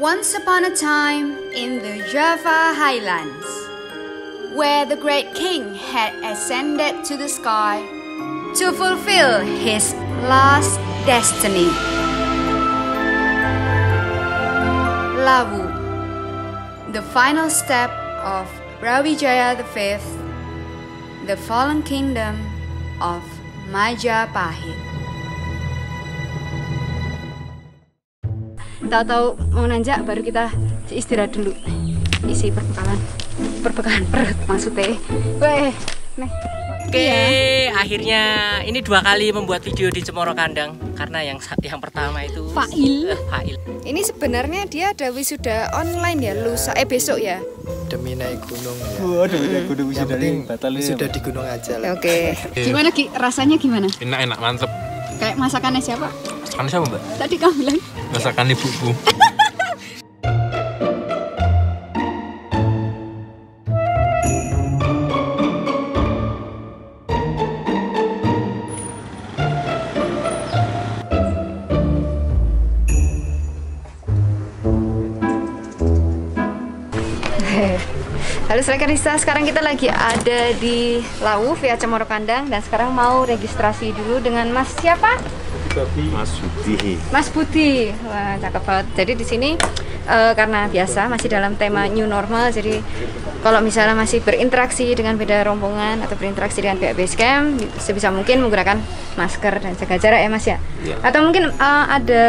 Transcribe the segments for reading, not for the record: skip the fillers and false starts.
Once upon a time in the Java Highlands, where the great king had ascended to the sky to fulfill his last destiny. Lawu, the final step of Brawijaya V, the fallen kingdom of Majapahit. Tahu-tahu mau nanjak baru kita istirahat dulu, isi perbekalan perut maksudnya. Weh, nih. Oke, akhirnya ini 2 kali membuat video di Cemoro Kandang karena yang pertama itu Fail. Fail. Ini sebenarnya dia ada wisuda online ya, besok ya. Demi naik gunung ya. Wah, demi naik gunung Yang wisuda penting batal ya. sudah di gunung aja lah. Oke. Gimana Ki? Rasanya gimana? Enak-enak, mantep. Kayak masakannya siapa? Masakan siapa, Mbak? Tadi kamu bilang. Masakan ibuku. Halo Selekarista, sekarang kita lagi ada di Lawu via Cemoro Kandang dan sekarang mau registrasi dulu dengan Mas siapa? Mas Budi. Mas Budi. Wah, cakep banget. Jadi di sini karena biasa masih dalam tema new normal, jadi kalau misalnya masih berinteraksi dengan beda rombongan atau berinteraksi dengan pihak base camp, sebisa mungkin menggunakan masker dan jaga jarak ya Mas ya. Ya. Atau mungkin ada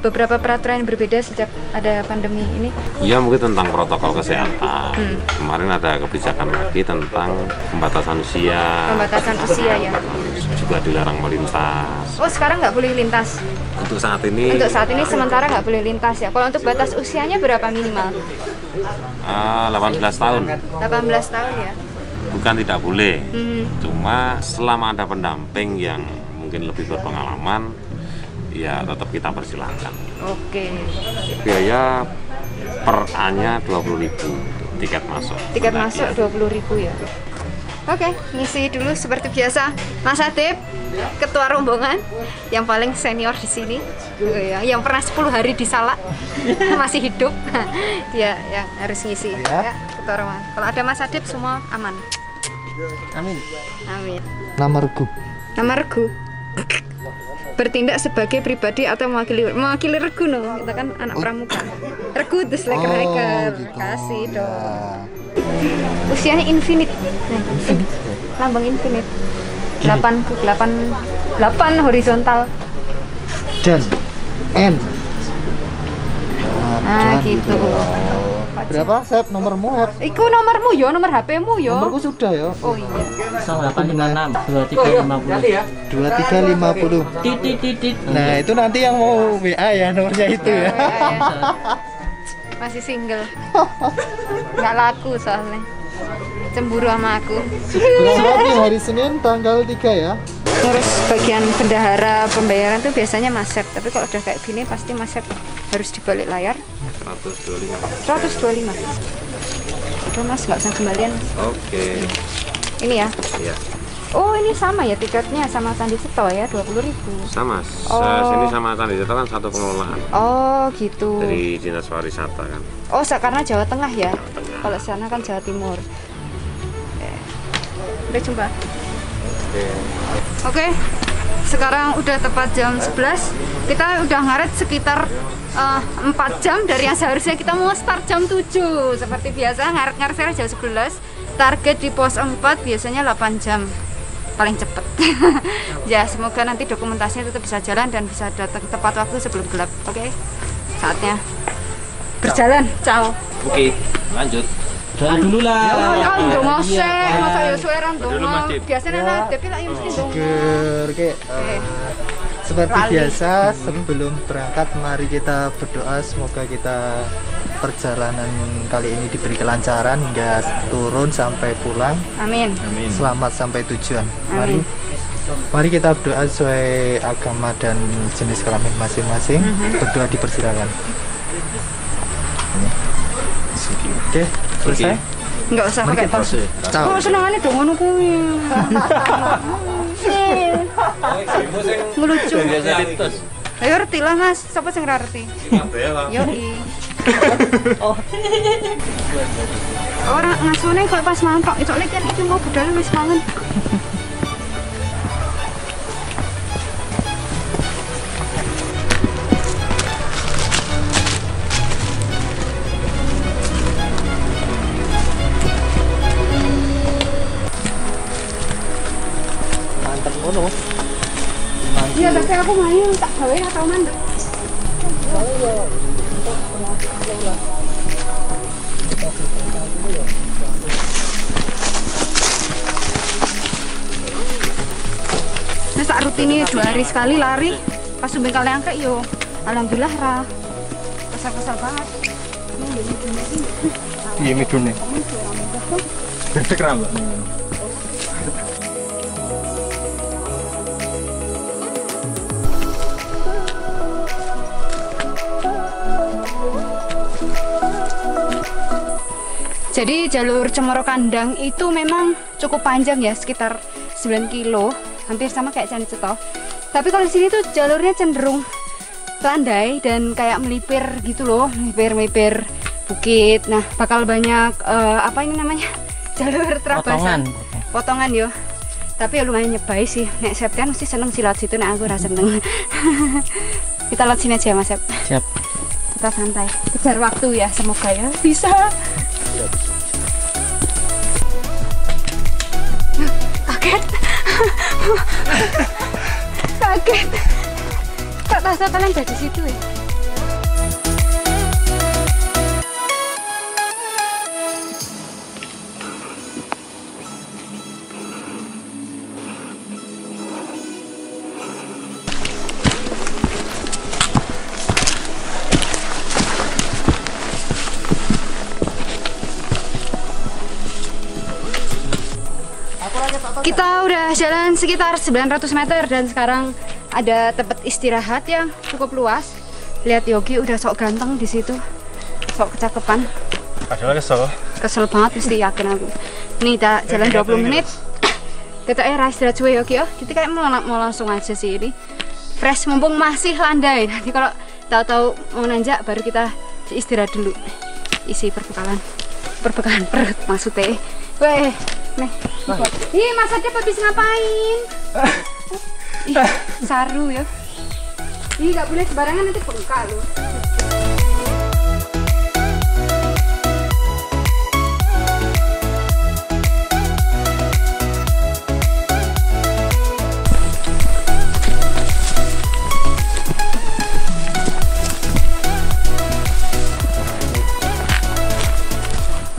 beberapa peraturan yang berbeda sejak ada pandemi ini. Ya mungkin tentang protokol kesehatan. Kemarin ada kebijakan lagi tentang pembatasan usia. Pembatasan usia ya. Juga dilarang melintas. Oh sekarang nggak boleh lintas. Untuk saat ini. Untuk saat ini sementara nggak boleh lintas ya. Kalau untuk batas usianya berapa minimal? 18 tahun. 18 tahun ya. Bukan tidak boleh. Cuma selama ada pendamping yang mungkin lebih berpengalaman, ya tetap kita persilahkan. Oke. Biaya per A-nya 20.000 tiket masuk. Tiket masuk 20.000 ya. Oke, ngisi dulu seperti biasa. Mas Adib, ketua rombongan yang paling senior di sini, yang pernah 10 hari di Salak masih hidup, dia yang harus ngisi. Ya, ketua rombongan. Kalau ada Mas Adib semua aman. Amin. Amin. Nama regu. Nama regu. Bertindak sebagai pribadi atau mewakili regu no. Kita kan anak pramuka. Regu the Slacker Hiker. Gitu. Kasih dong. Usianya infinite. Nah, lambang infinite. 8 horizontal. Dan N. Nah, gitu. Berapa? Sep nomormu, Hep? Iku nomormu yo, nomor HP-mu yo. Nomorku sudah ya. Oh iya. 0856 2350. 2350. Nah, itu nanti yang mau WA ya nomornya itu ya. Masih single. Nggak laku soalnya. Cemburu sama aku. Berarti hari Senin tanggal 3 ya. Terus bagian bendahara pembayaran tuh biasanya Mas Sep, tapi kalau udah kayak gini pasti Mas Sep harus dibalik layar. 125. Udah Mas, nggak usah kembalian. Oke. Ini ya. Iya. Oh ini sama ya tiketnya sama Candi Seto ya 20.000. Sama. Oh. Sini sama Candi Seto kan satu pengelolaan. Oh gitu. Dari Dinas Pariwisata kan. Oh karena Jawa Tengah ya. Kalau sana kan Jawa Timur. Udah coba. Oke. Sekarang udah tepat jam 11. Kita udah ngaret sekitar 4 jam dari yang seharusnya kita mau start jam 7. Seperti biasa ngaret-ngaret jam 11. Target di pos 4 biasanya 8 jam paling cepet. Ya semoga nanti dokumentasinya tetap bisa jalan dan bisa datang tepat waktu sebelum gelap. Oke. Saatnya berjalan. Ciao. Oke, lanjut. Doa dulu lah. Ya ndong mosek, masa ya suweran ndong. Biasanya lah tapi lah mesti ndong. Oke. Seperti biasa sebelum berangkat mari kita berdoa semoga kita perjalanan kali ini diberi kelancaran hingga turun sampai pulang. Amin. Selamat sampai tujuan. Mari kita berdoa sesuai agama dan jenis kelamin masing-masing. Berdoa dipersilakan. Oke, selesai. Enggak usah pakai tos. Oh, senengane dong ngono kuwi. Ngelucu. Ayo ngerti lah Mas, siapa sing ngerti? Yo Orang ngasone kok pas mantok, itu lagi kan itu mau budal wis mangan. Mantep ngono. Iya, tapi aku main tak gawe atau mandek. Nah, saat rutinnya 2 hari sekali lari, pas sumbeng kali angkat yo, alhamdulillah ra. Kesal-kesal banget. Iya midune. Besek ra, Mbak. Jadi jalur Cemoro Kandang itu memang cukup panjang ya, sekitar 9 kilo, hampir sama kayak Candi Ceto. Tapi kalau di sini tuh jalurnya cenderung landai dan kayak melipir gitu loh, melipir bukit. Nah, bakal banyak apa ini namanya? Jalur terabasan. Potongan yo. Tapi ya lumayan nyebai sih. Nek Septian mesti seneng sih lewat situ, nek aku rasa seneng. Kita lewat sini aja Mas Sep. Siap. Kita santai. Kejar waktu ya, semoga ya bisa. Kaget. Kaget. Kok tak kalian dari situ ya? Kita udah jalan sekitar 900 meter dan sekarang ada tempat istirahat yang cukup luas. Lihat Yogi udah sok ganteng di situ, sok kecakepan. Padahal kesel. Kesel banget mesti yakin aku. Nih kita jalan 20 menit. Kita istirahat cuy Yogi ya. Kita kayak mau langsung aja sih ini. Fresh mumpung masih landai. Nanti kalau tahu-tahu mau nanjak baru kita istirahat dulu. Isi perbekalan perut maksudnya. Weh. Nih, ih Mas Adep habis ngapain? Ih, saru ya. Ih, gak boleh sembarangan nanti bengkak loh.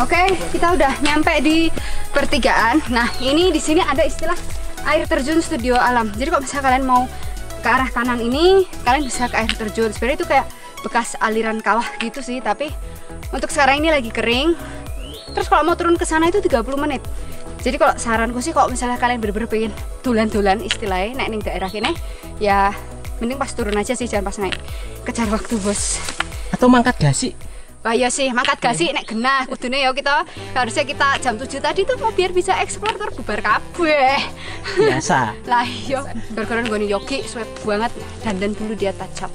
Oke, kita udah nyampe di pertigaan. Nah, ini di sini ada istilah air terjun studio alam. Jadi kalau misalnya kalian mau ke arah kanan ini, kalian bisa ke air terjun. Sebenarnya itu kayak bekas aliran kawah gitu sih, tapi untuk sekarang ini lagi kering. Terus kalau mau turun ke sana itu 30 menit. Jadi kalau saranku sih kalau misalnya kalian bener-bener pengen dolan-dolan istilahnya naik ning daerah ini, ya mending pas turun aja sih, jangan pas naik. Kejar waktu, Bos. Atau mangkat gasi. Wah ya sih, mangkat gasi nek genah kudune ya kita harusnya kita jam 7 tadi tuh mau biar bisa eksplor bubar kabeh. Biasa. Lah iya, gara-gara nggone Yogi swab banget dandan dulu dia tajam.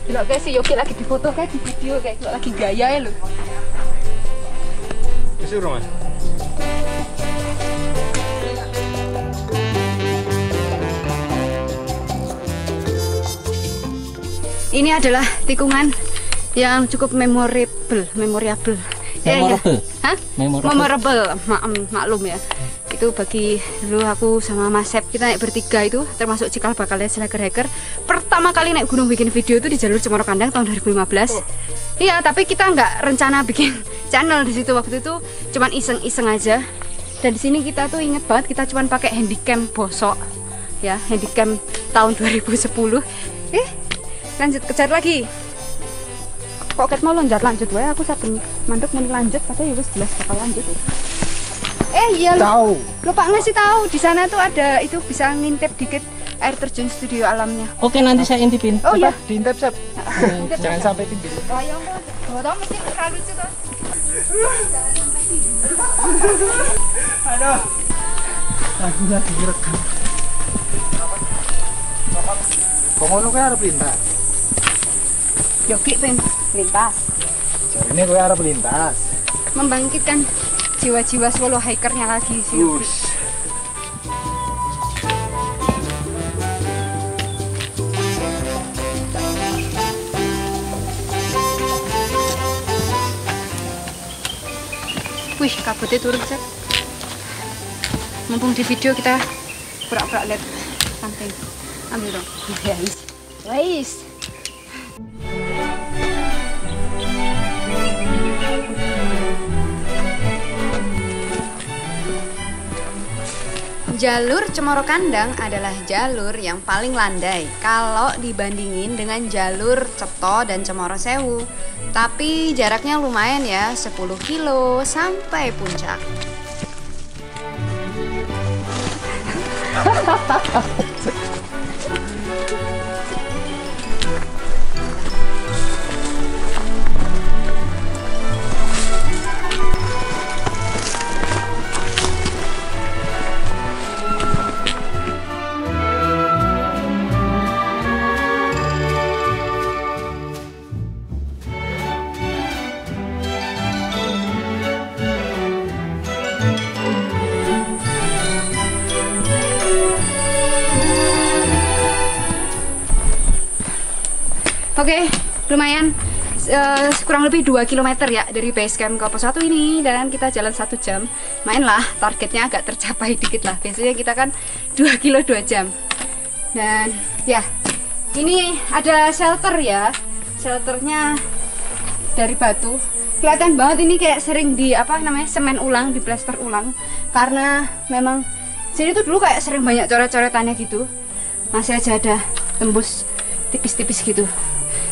Gila guys, si Yogi lagi difoto kayak di video kayak lagi gaya ya lho. Disuruh Mas. Ini adalah tikungan yang cukup memorable. Memorable. Hah? Memorable. Maklum ya. Itu bagi dulu aku sama Mas Sep, kita naik bertiga itu, termasuk cikal bakalnya Slacker Hacker. Pertama kali naik gunung bikin video itu di jalur Cemoro Kandang tahun 2015. Iya, tapi kita nggak rencana bikin channel di situ waktu itu, cuman iseng-iseng aja. Dan di sini kita tuh inget banget kita cuman pakai handycam bosok, ya handycam tahun 2010. Lanjut kejar lagi. Kok ket mau lanjut wae aku saben mandek mau lanjut padahal ya wis jelas bakal lanjut. Iya Tahu. Lupa ngasih tahu di sana tuh ada itu bisa ngintip dikit air terjun studio alamnya. Oke, nanti saya intipin. Oh iya, Diintip, Sep. Jangan sampai tinggi. Oh iya, enggak tahu mesti terlalu lucu tuh. Jangan sampai tinggi. Aduh. Aku lagi direkam. Kok ngono kowe arep lintas? Yogi pengen lintas. Jarine kowe arep lintas. Membangkitkan jiwa-jiwa solo hikernya lagi sih. Wih, kabutnya turun set. Mumpung di video kita pura-pura lihat samping. Ambil dong. Guys. Guys. Jalur Cemoro Kandang adalah jalur yang paling landai kalau dibandingin dengan jalur Ceto dan Cemoro Sewu. Tapi jaraknya lumayan ya, 10 kilo sampai puncak. Oke, lumayan kurang lebih 2 km ya dari base camp ke pos 1 ini, dan kita jalan 1 jam. Main lah, targetnya agak tercapai dikit lah. Biasanya kita kan 2 kilo 2 jam. Dan ya, ini ada shelter ya. Shelternya dari batu. Kelihatan banget ini kayak sering di apa namanya semen ulang, di plaster ulang. Karena memang sini tuh dulu kayak sering banyak coret-coretannya gitu. Masih aja ada tembus tipis-tipis gitu.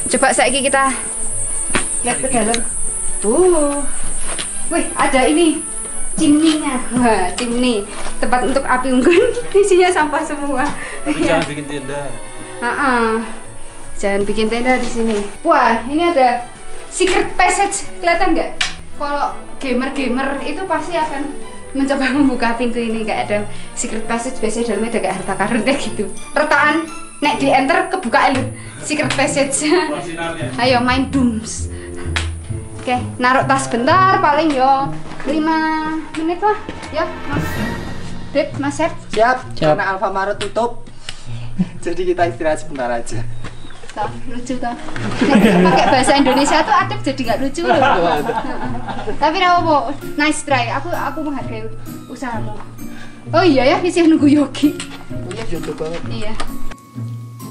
Coba saiki kita lihat ke dalam. Wih, ada ini chimney-nya. Wah, chimney. Tempat untuk api unggun. Isinya sampah semua. Jangan bikin tenda. Jangan bikin tenda di sini. Wah, ini ada secret passage. Kelihatan nggak? Kalau gamer-gamer itu pasti akan mencoba membuka pintu ini. Nggak ada secret passage. Biasanya dalamnya ada kayak harta karun kayak gitu. Retaan. Nek di enter kebuka lu secret passage. Ayo main Dooms. Oke, naruh tas bentar, paling yo 5 menit lah ya Mas Dep, Mas Sep. Siap. Karena Alfamart tutup. Jadi kita istirahat sebentar aja. Toh, lucu toh. Pakai bahasa Indonesia tuh adep jadi nggak lucu loh. Tapi apa, nice try. Aku menghargai usahamu. Oh iya ya, masih nunggu Yogi. Iya, jodoh banget. Iya.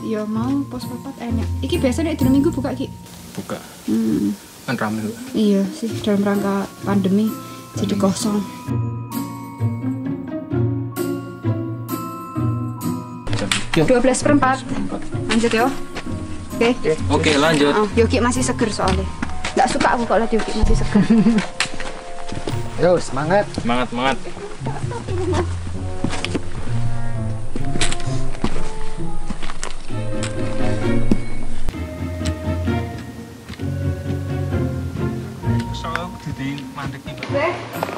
Ya mau pos 4 enak. Iki biasa nek dina Minggu buka Ki. Buka. Kan rame kok. Iya sih, dalam rangka pandemi jadi kosong. Yuk. 12/4. Lanjut ya. Oke. Oke, lanjut. Yogi masih seger soalnya. Nggak suka aku kalau lihat Yogi masih seger. Yo, semangat. Semangat, semangat.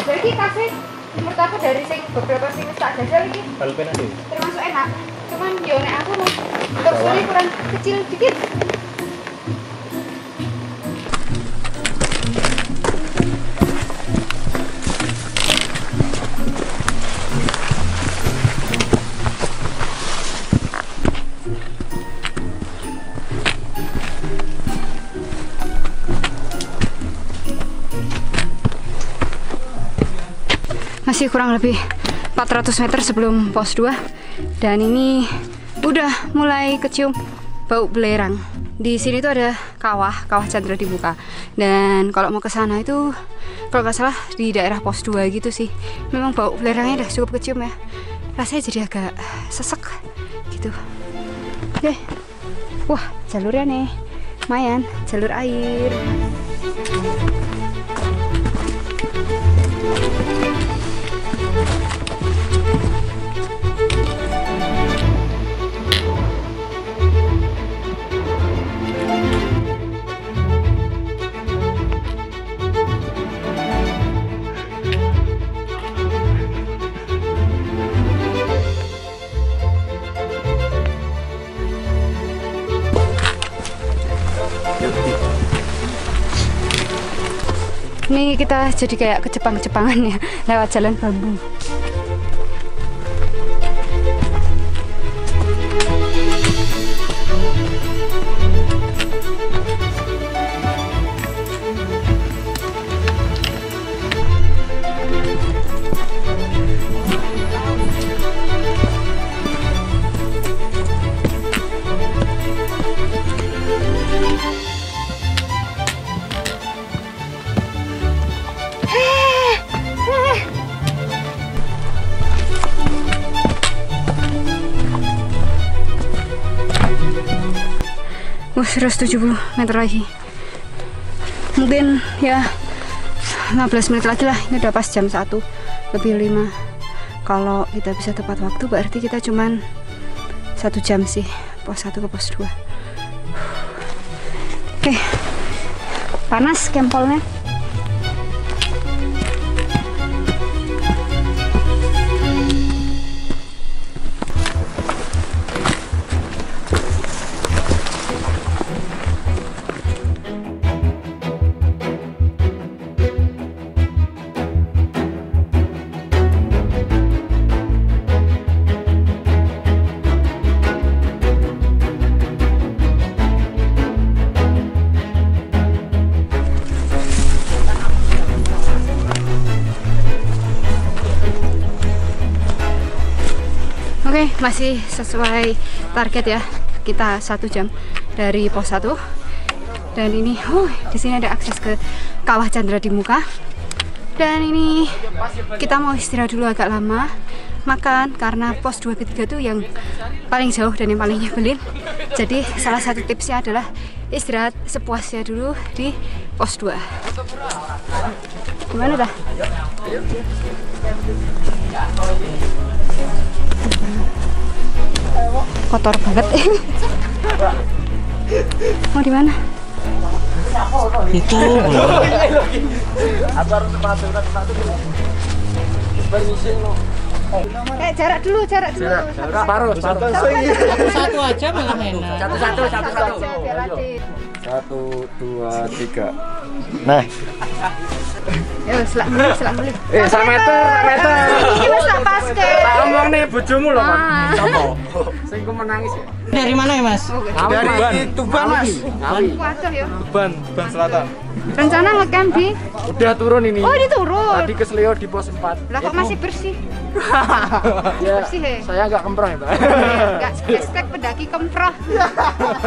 Jadi kasih pertama dari beberapa sing tak jajal ini Balpen aja. termasuk enak. Cuman yo nek aku teksturnya kurang kecil dikit. Masih kurang lebih 400 meter sebelum pos 2, dan ini udah mulai kecium bau belerang. Di sini tuh ada kawah Chandra dibuka, dan kalau mau ke sana itu kalau nggak salah di daerah pos 2 gitu sih. Memang bau belerangnya udah cukup kecium ya, rasanya jadi agak sesek gitu. Oke, wah jalurnya nih lumayan, jalur air. Ini kita jadi kayak ke Jepang-Jepangan ya, lewat jalan bambu. Wah, 170 meter lagi. Mungkin ya 15 menit lagi lah. Ini udah pas jam 1 lebih 5. Kalau kita bisa tepat waktu berarti kita cuman 1 jam sih, pos 1 ke pos 2. Oke. Panas kempolnya. Oke, masih sesuai target ya. Kita 1 jam dari pos 1. Dan ini, di sini ada akses ke Kawah Chandra di muka. Dan ini kita mau istirahat dulu agak lama, makan karena pos 2 ke 3 tuh yang paling jauh dan yang paling nyebelin. Jadi salah satu tipsnya adalah istirahat sepuasnya dulu di pos 2. Gimana dah? Kotor banget. Mau di mana? Itu. Jarak dulu. Satu aja malah enak. Satu. 1, 2, 3. Nah, Yo, selak beli. Sak meter. Iki wis tak paske. Tak omong nih bojomu lho, Mas. Ah. Sopo? Sing ku menangis ya. Dari mana ya, Mas? Dari Tuban, Mas. Waduh ya. Tuban Selatan. Rencana ngecamp di. Udah turun ini. Oh, diturun. Tadi ke Seleo di pos 4. Lah kok masih bersih? Ya, Bersih ya? saya agak kemproh ya, Mbak. Enggak hashtag pendaki kemproh.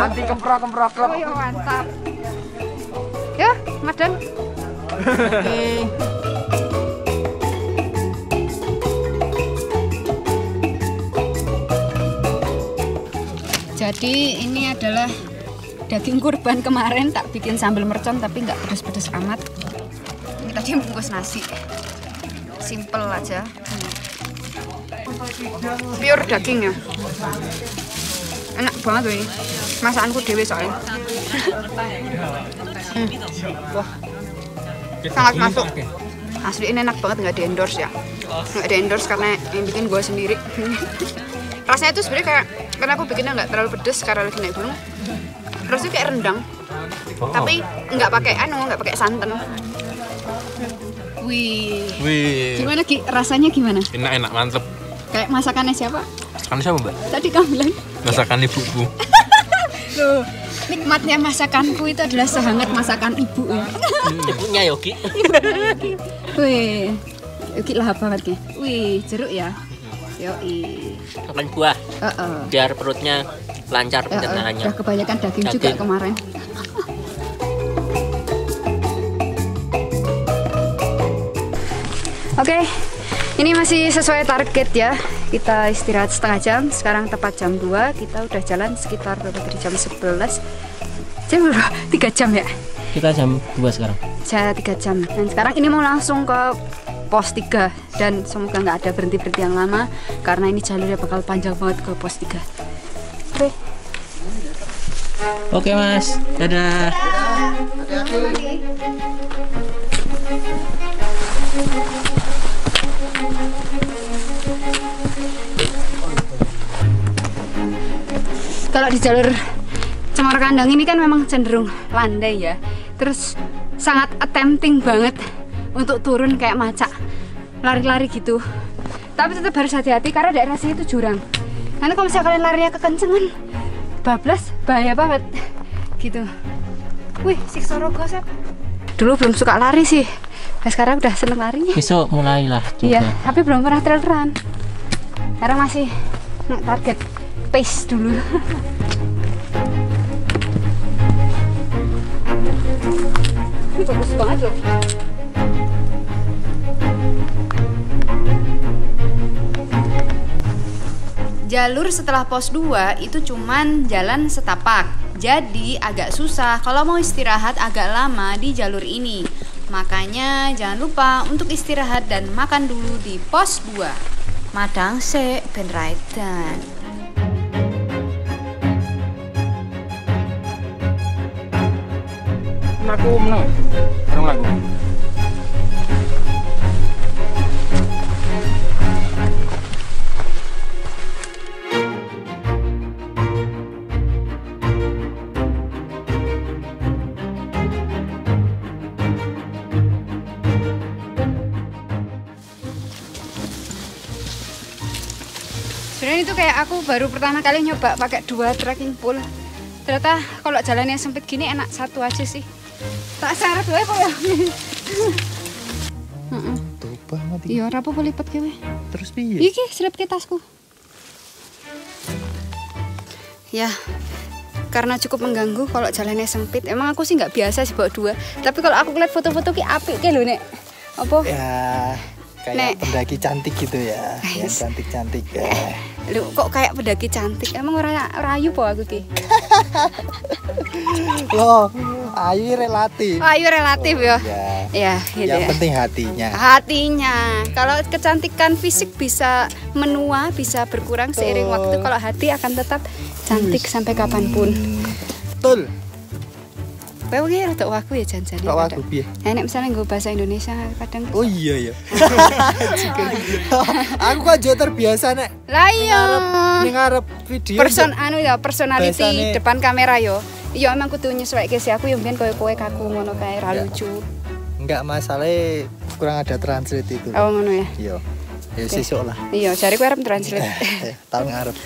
Anti kemproh klub. Oh ya mantap. Ya, Madan. Oke. Jadi ini adalah daging kurban kemarin tak bikin sambal mercon tapi nggak pedes-pedes amat. Ini tadi bungkus nasi. Simple aja. Pure daging ya. Enak banget loh ini. Masakanku dewe soalnya. Wah. Sangat masuk. Asli ini enak banget, nggak di endorse ya. Nggak di endorse karena yang bikin gue sendiri. Rasanya itu sebenarnya kayak, karena aku bikinnya nggak terlalu pedes karena lagi naik gunung. Rasanya kayak rendang, tapi nggak pakai santan. Wih. Gimana Ki? Rasanya gimana? Enak mantep. Kayak masakannya siapa? Masakannya siapa, Mbak? Tadi kamu bilang. Masakan ibuku. Loh, nikmatnya masakanku itu adalah sehangat masakan ibu ya. Ibunya Yogi. Wih, Yogi lahap banget Ki. Wih, jeruk ya. Yoi. Makan buah. Biar perutnya lancar pencernaannya. Udah kebanyakan daging juga kemarin. Oke, ini masih sesuai target ya. Kita istirahat setengah jam. Sekarang tepat jam 2. Kita udah jalan sekitar dari jam 11. Jam berapa? 3 jam ya? Kita jam 2 sekarang. 3 jam. Dan sekarang ini mau langsung ke pos 3. Dan semoga nggak ada berhenti-berhenti yang lama, karena ini jalurnya bakal panjang banget ke pos 3. Oke. Oke, Mas. Dadah. Kalau di jalur Cemoro Kandang ini kan memang cenderung landai ya, terus sangat attempting banget untuk turun kayak macak lari-lari gitu. Tapi tetap harus hati-hati karena daerah sini itu jurang. Nanti kalau misalnya kalian larinya kekencengan, bablas, bahaya banget gitu. Wih, Siksorogo Sep. Dulu belum suka lari sih, nah, sekarang udah seneng larinya. Besok mulailah coba. Iya, tapi belum pernah trail run. Sekarang masih target pace dulu. Ini bagus banget loh. Jalur setelah pos 2 itu cuman jalan setapak. Jadi agak susah kalau mau istirahat agak lama di jalur ini. Makanya jangan lupa untuk istirahat dan makan dulu di pos 2. Madang se ben raidan. Aku menang. Menang lagu. Sebenarnya itu kayak aku baru pertama kali nyoba pakai 2 trekking pole. Ternyata kalau jalannya sempit gini enak satu aja sih. Tak syarat wae kok ya. Tuh banget iki. Iya, ora apa-apa lipat kowe. Terus piye? Iki selip ke tasku. Ya, karena cukup mengganggu kalau jalannya sempit. Emang aku sih nggak biasa sih bawa 2. Tapi kalau aku lihat foto-foto ki apik ki lho nek. Apa? Ya, kayak pendaki cantik gitu ya. Yang cantik-cantik ya. Lu kok kayak pendaki cantik? Emang ora ayu po aku ki? Loh, ayu relatif. Oh, ayu relatif ya. Ya, gitu Yang ya. penting hatinya. Hatinya. Kalau kecantikan fisik bisa menua, bisa berkurang seiring waktu. Kalau hati akan tetap cantik sampai kapanpun. Betul. Kowe iki rada waku ya jan-jane. Kok aku piye? Nek misalnya nggo bahasa Indonesia kadang. Oh iya ya. Aku kan juga terbiasa nek Lah iya. ning ngarep video. Personality Biasane- depan kamera yo. Iya emang kudu nyesuaike sih aku yo mbiyen kowe kaku ngono kae ra lucu. Enggak masalah, kurang ada translate itu. Oh ngono ya. Iya. Ya sesuk lah. Iya, jare kowe arep translate. Tahun ngarep.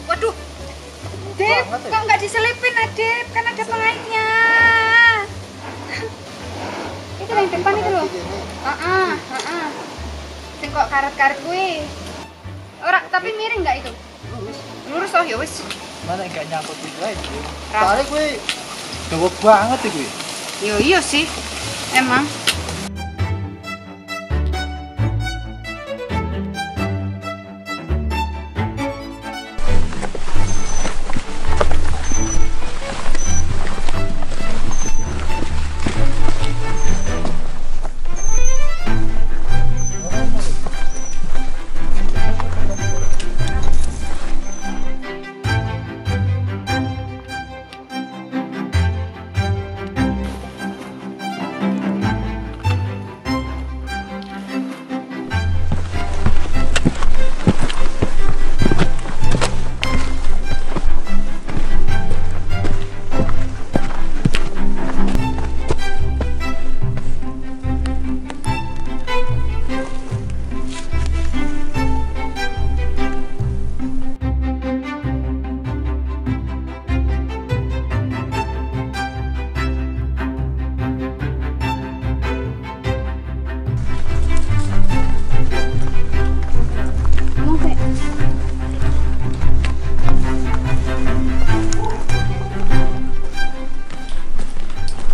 Waduh. Dep, kok nggak diselipin, Adep? Kan ada pengaitnya. Itu yang depan itu loh. Heeh. Sing kok karet-karet kuwi. Ora, tapi miring nggak itu? Lurus toh ya wis. Mana enggak nyangkut itu aja. Rap. Soalnya gue dawa banget ya gue. Yo iya sih. Emang.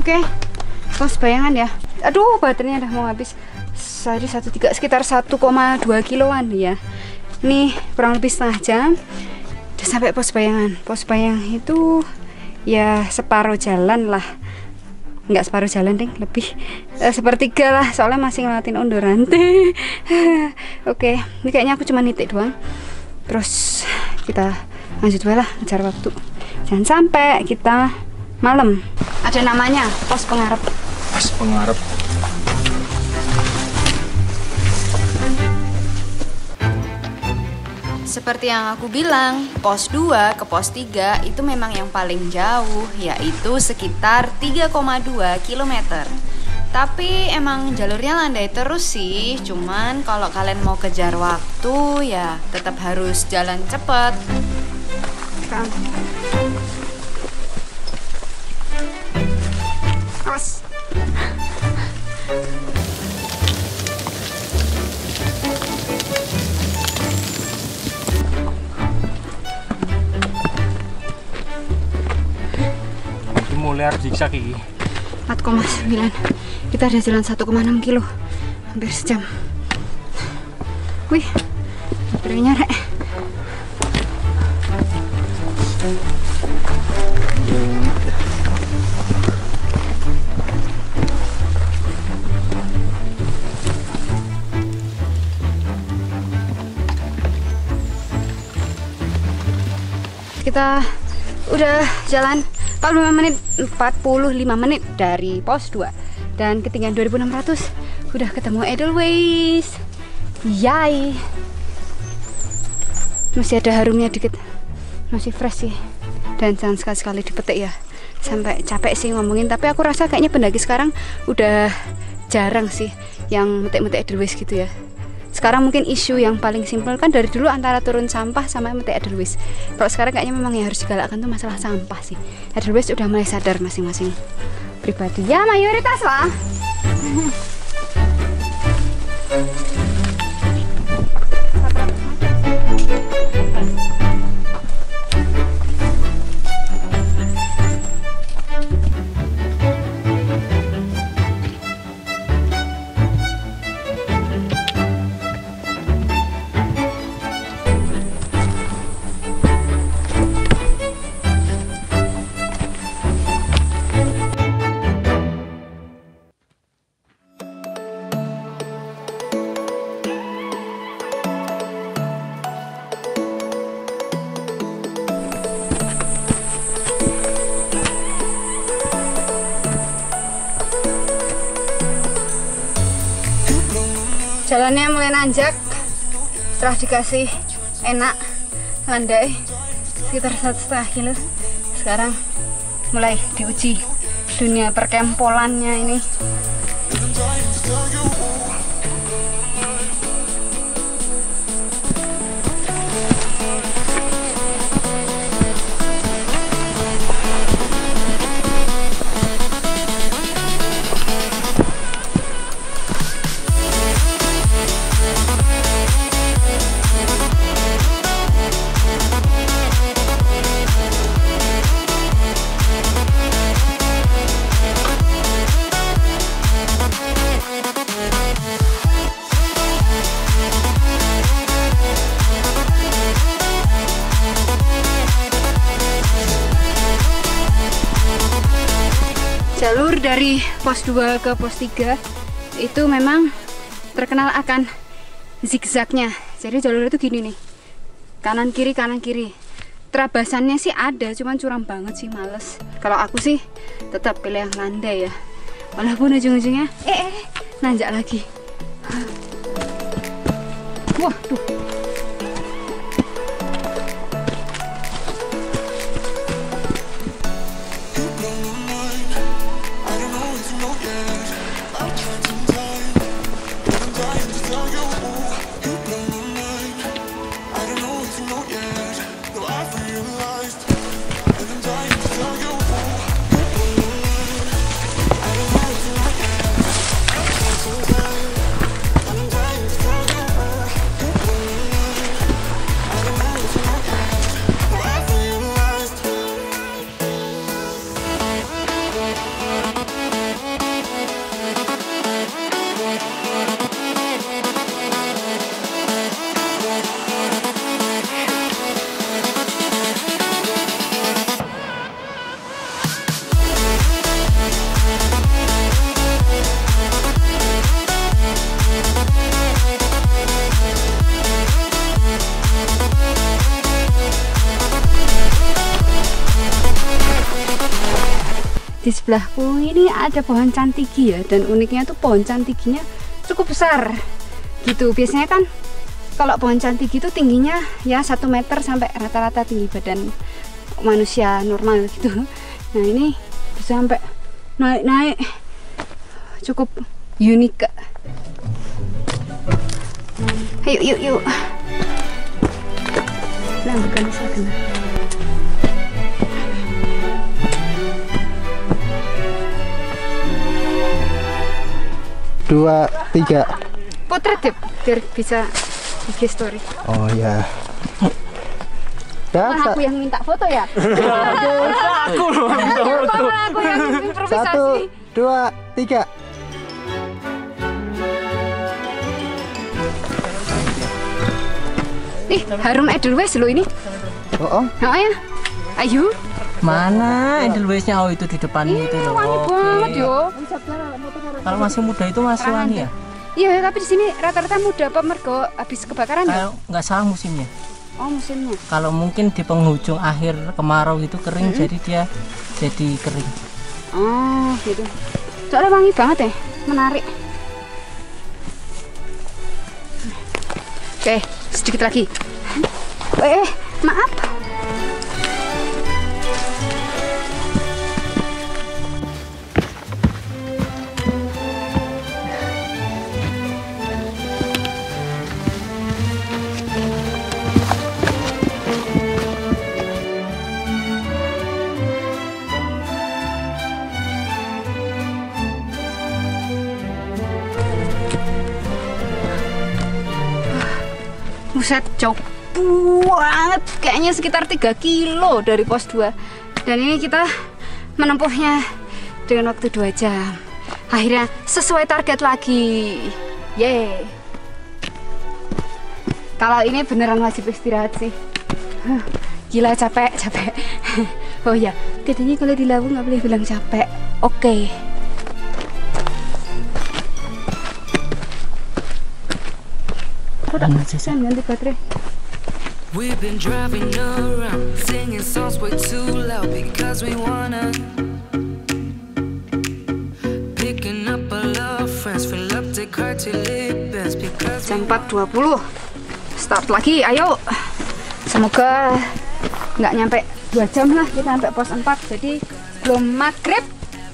Oke, pos bayangan ya. Aduh, baterainya udah mau habis. Sehari 1,3 sekitar 1,2 kiloan ya. Nih kurang lebih setengah jam udah sampai pos bayangan. Pos bayang itu ya separuh jalan lah. Nggak separuh jalan deh, lebih sepertiga lah. Soalnya masih ngeliatin Ondorante. Oke, ini kayaknya aku cuma nitik doang. Terus kita lanjut lah ngejar waktu. Jangan sampai kita malam. Ada namanya pos pengarep. Pas pengarep. seperti yang aku bilang, pos 2 ke pos 3 itu memang yang paling jauh, yaitu sekitar 3,2 km. Tapi emang jalurnya landai terus sih, cuman kalau kalian mau kejar waktu ya tetap harus jalan cepet. Awas. Itu mulai harus zigzag ini. 4,9. Kita ada jalan 1,6 kilo, hampir sejam. Wih, baterainya rek. Kita udah jalan 45 menit dari pos 2 dan ketinggian 2600. Udah ketemu Edelweiss. Yay. Masih ada harumnya dikit. Masih fresh sih. Dan jangan sekali-sekali dipetik ya. Sampai capek sih ngomongin, tapi aku rasa kayaknya pendaki sekarang udah jarang sih yang metik-metik Edelweiss gitu ya. Sekarang mungkin isu yang paling simpel kan dari dulu antara turun sampah sama metik Edelweiss. Kalau sekarang kayaknya memang yang harus digalakkan tuh masalah sampah sih. Edelweiss udah mulai sadar masing-masing pribadi. Ya mayoritas lah. Jalannya mulai nanjak setelah dikasih enak landai sekitar 1,5 kilo. Sekarang mulai diuji dunia perkempolannya ini. Jalur dari pos 2 ke pos 3 itu memang terkenal akan zigzagnya. Jadi jalur itu gini nih, kanan kiri kanan kiri. Terabasannya sih ada, cuman curam banget sih, males. Kalau aku sih tetap pilih yang landai ya, walaupun ujung-ujungnya nanjak lagi. Wah tuh. Di sebelahku ini ada pohon cantigi ya, dan uniknya tuh pohon cantiginya cukup besar gitu. Biasanya kan kalau pohon cantik gitu tingginya ya 1 meter sampai rata-rata tinggi badan manusia normal gitu. Nah ini bisa sampai naik-naik, cukup unik. Ayo yuk. Nah bukan saya kena. Dua, tiga. Potret deh, biar bisa IG story. Oh ya. Kan aku yang minta foto ya? Aku loh minta foto. Aku yang improvisasi. 1, 2, 3. Nih, harum Edelweiss loh ini. Oh. Nah ya, ayo. Mana Edelweiss-nya? Oh, itu di depan itu loh. Wangi Oke. banget yo. Kalau masih muda itu masih wangi ya? Iya, tapi di sini rata-rata muda apa mergo habis kebakaran ya? Kalau nggak salah musimnya. Oh, musimnya. Kalau mungkin di penghujung akhir kemarau itu kering, jadi dia jadi kering. Oh, gitu. Soalnya wangi banget ya, menarik. Oke, sedikit lagi. Maaf. Buset, jauh banget, kayaknya sekitar 3 kilo dari pos 2. Dan ini kita menempuhnya dengan waktu 2 jam. Akhirnya sesuai target lagi. Yeay. Kalau ini beneran wajib istirahat sih. Gila, capek. Oh ya, katanya kalau di Lawu nggak boleh bilang capek. Oke. Ganti baterai. We've been driving around, singing songs way too loud because we wanna. Picking up a lot of friends, fill up the car till it bends because Jam 4.20. Start lagi, ayo. Semoga nggak nyampe 2 jam lah kita sampai pos 4. Jadi belum maghrib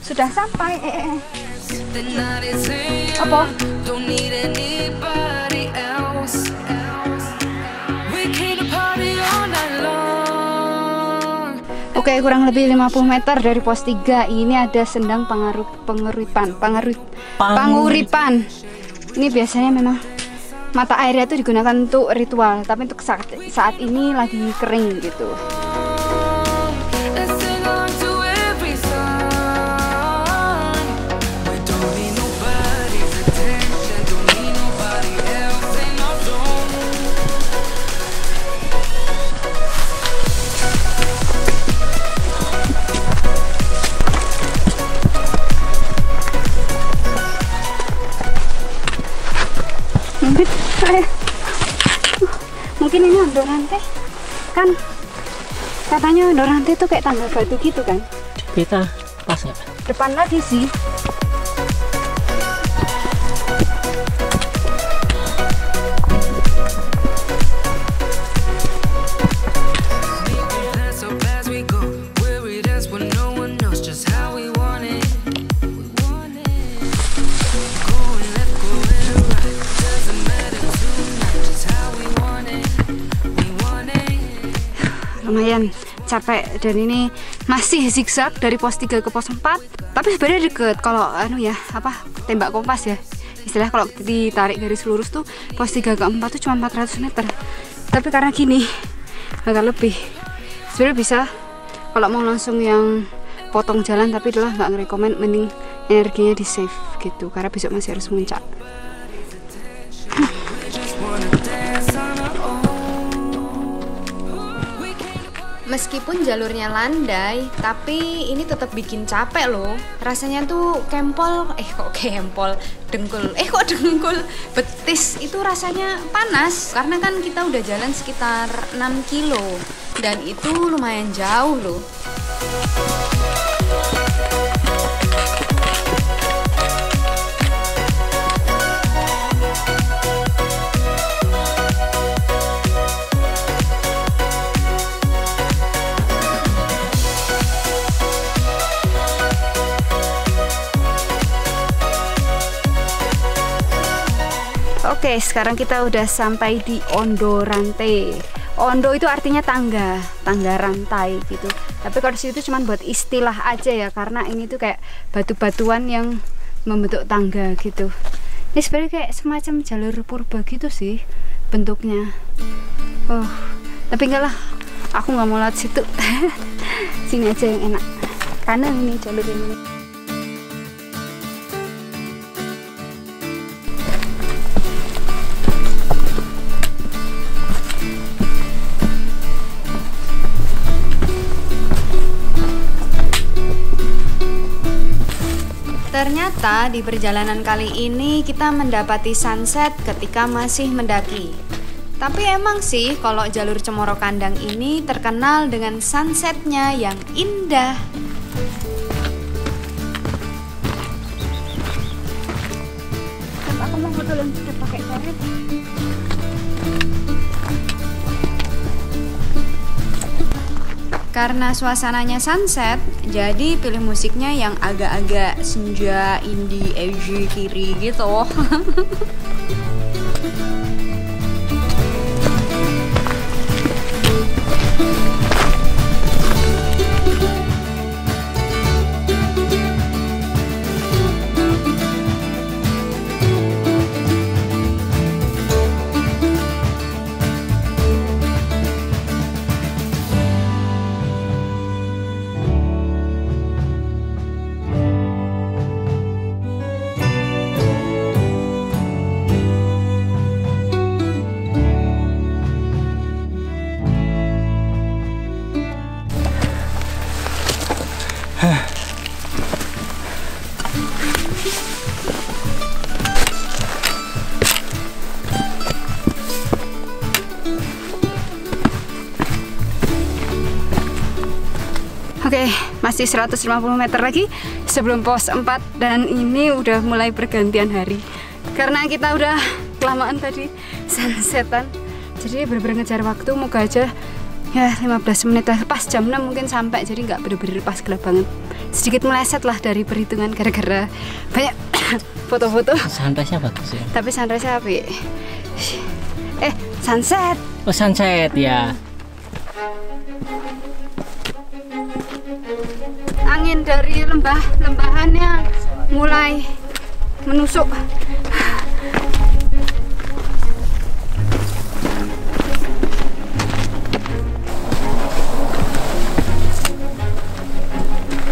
sudah sampai. the night is young. Apa? Don't need anybody else. We came to party all night long. Oke, kurang lebih 50 meter dari pos 3 ini ada sendang panguripan. Ini biasanya memang mata airnya itu digunakan untuk ritual, tapi untuk saat ini lagi kering gitu. Let's sing along to every song. We don't need nobody's attention, don't need nobody else in our zone. Mungkin ini Ondorante kan, katanya Ondorante itu kayak tangga batu gitu kan. Kita pas nggak? Depan lagi sih. That's so fast we go, where we dance when no one knows just how we want it. We want it. Going left, going right, doesn't matter tonight, just how we want it. We want it. Lumayan capek, dan ini masih zigzag dari pos 3 ke pos 4, tapi sebenarnya deket. Kalau tembak kompas ya istilah, kalau ditarik garis lurus tuh pos 3 ke 4 tuh cuma 400 meter, tapi karena gini agak lebih. Sebenarnya bisa kalau mau langsung yang potong jalan, tapi itulah nggak ngerekomen, mending energinya di save gitu karena besok masih harus muncak. Meskipun jalurnya landai, tapi ini tetap bikin capek loh. Rasanya tuh dengkul, betis itu rasanya panas. Karena kan kita udah jalan sekitar 6 kilo, dan itu lumayan jauh loh. Oke, sekarang kita udah sampai di Ondo Rantai. Ondo itu artinya tangga rantai gitu. Tapi kalau di situ cuma buat istilah aja ya, karena ini tuh kayak batu-batuan yang membentuk tangga gitu. Ini sebenarnya kayak semacam jalur purba gitu sih bentuknya. Oh, tapi enggak lah, aku nggak mau lewat situ. Sini aja yang enak. Kanan ini jalur ini. Ternyata di perjalanan kali ini kita mendapati sunset ketika masih mendaki. Tapi emang sih kalau jalur Cemoro Kandang ini terkenal dengan sunsetnya yang indah. Aku mau foto yang sudah pakai karet. Karena suasananya sunset, jadi pilih musiknya yang agak-agak senja, indie, edgy, kiri gitu. Oke, masih 150 meter lagi sebelum pos 4 dan ini udah mulai pergantian hari. Karena kita udah kelamaan tadi sunsetan. Jadi bener-bener ngejar waktu, moga aja ya 15 menit lah, pas jam 6 mungkin sampai, jadi nggak bener-bener pas gelap banget. Sedikit meleset lah dari perhitungan gara-gara banyak foto-foto. Sunrise-nya bagus ya. Tapi sunrise-nya apa? Sunset. Oh, sunset ya. Angin dari lembahannya mulai menusuk.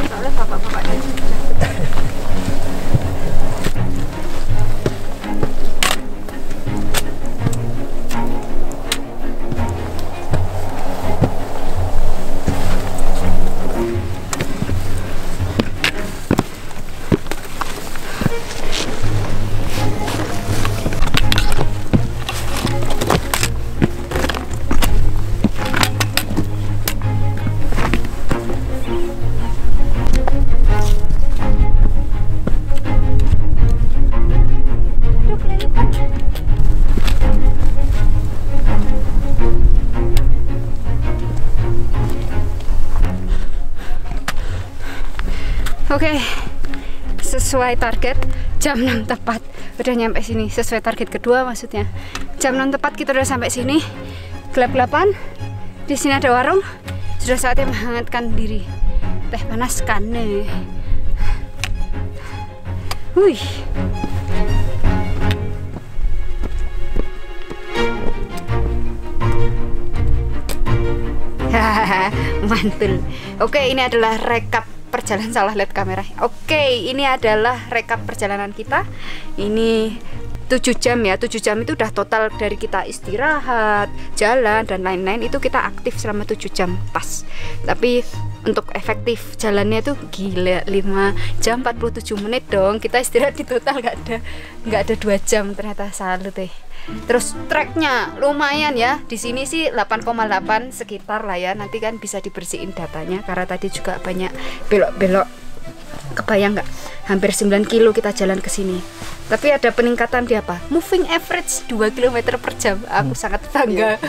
Soalnya bapak-bapaknya Oke, sesuai target jam 6 tepat udah nyampe sini. Sesuai target kedua maksudnya. Jam 6 tepat kita udah sampai sini. Gelap-gelapan. Di sini ada warung. Sudah saatnya menghangatkan diri. Teh panas kan nih. Wih. Mantul. Oke, ini adalah rekap perjalanan, salah lihat kamera. Oke, ini adalah rekap perjalanan kita. Ini 7 jam ya. 7 jam itu udah total dari kita istirahat, jalan dan lain-lain, itu kita aktif selama 7 jam pas. Tapi untuk efektif jalannya tuh gila 5 jam 47 menit dong. Kita istirahat di total nggak ada 2 jam, ternyata salut deh. Terus treknya lumayan ya, di sini sih 8,8 sekitar lah ya. Nanti kan bisa dibersihin datanya karena tadi juga banyak belok-belok. Kebayang nggak? Hampir 9 kilo kita jalan ke sini. Tapi ada peningkatan di apa? Moving average 2 km per jam. Aku sangat bangga.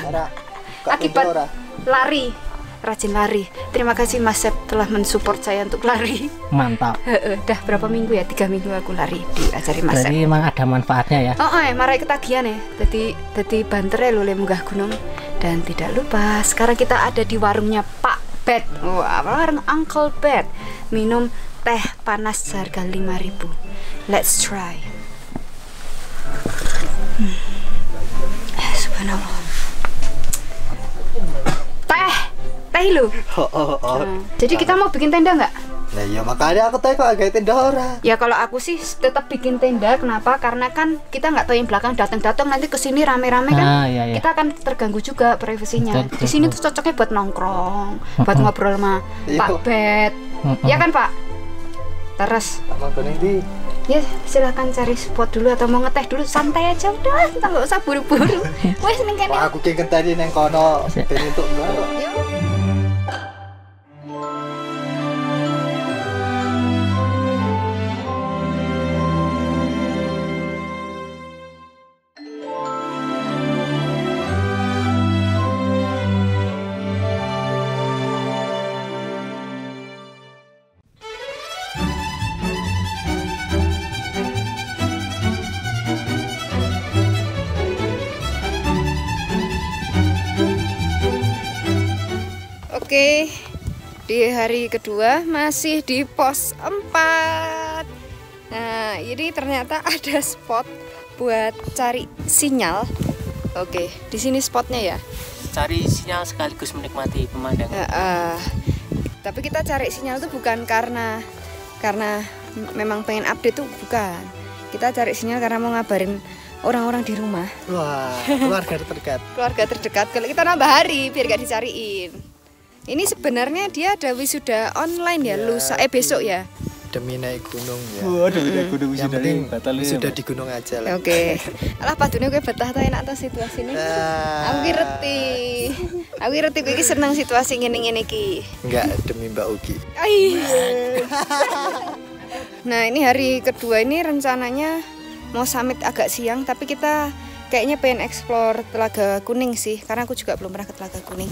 Akibat lari rajin lari. Terima kasih Mas Sep telah mensupport saya untuk lari. Mantap. Dah berapa minggu ya? 3 minggu aku lari diajari Mas Sep. Jadi emang ada manfaatnya ya. Marai ketagihan ya. Jadi banter ya lho munggah gunung. Dan tidak lupa sekarang kita ada di warungnya Pak Bet. Wah, warung Uncle Bet. Minum teh panas seharga 5.000. Let's try. Subhanallah. Teh lu. Jadi kita mau bikin tenda nggak? Nah ya makanya aku tanya kok agak tenda ora. Ya kalau aku sih tetap bikin tenda. Kenapa? Karena kan kita nggak tahu yang belakang datang nanti kesini rame-rame kan. Iya. Kita akan terganggu juga privasinya. Betul, Di sini tuh cocoknya buat nongkrong, buat ngobrol sama Pak Bet. Ya kan Pak? Terus. Ya silahkan cari spot dulu atau mau ngeteh dulu, santai aja udah, kita nggak usah buru-buru. Wes ning kene. Wah, aku kengken tadi neng kono ben entuk mbak. Oke, di hari kedua masih di pos 4. Nah, ini ternyata ada spot buat cari sinyal. Oke, di sini spotnya ya. Cari sinyal sekaligus menikmati pemandangan. Tapi kita cari sinyal itu bukan karena memang pengen update tuh bukan. Kita cari sinyal karena mau ngabarin orang-orang di rumah. Wah, keluarga terdekat. Keluarga terdekat. Kalau kita nambah hari biar gak dicariin. Ini sebenarnya dia ada wisuda online ya, lusa besok ya. Demi naik gunung ya. Demi naik gunung yang penting sudah di gunung aja lah. Oke. Alah padune kowe betah ta enak ta situasine. Aku ngerti kowe iki seneng situasi ngene-ngene iki. Enggak, demi Mbak Ugi. Nah, ini hari kedua ini rencananya mau summit agak siang, tapi kita kayaknya pengen explore Telaga Kuning sih, karena aku juga belum pernah ke Telaga Kuning.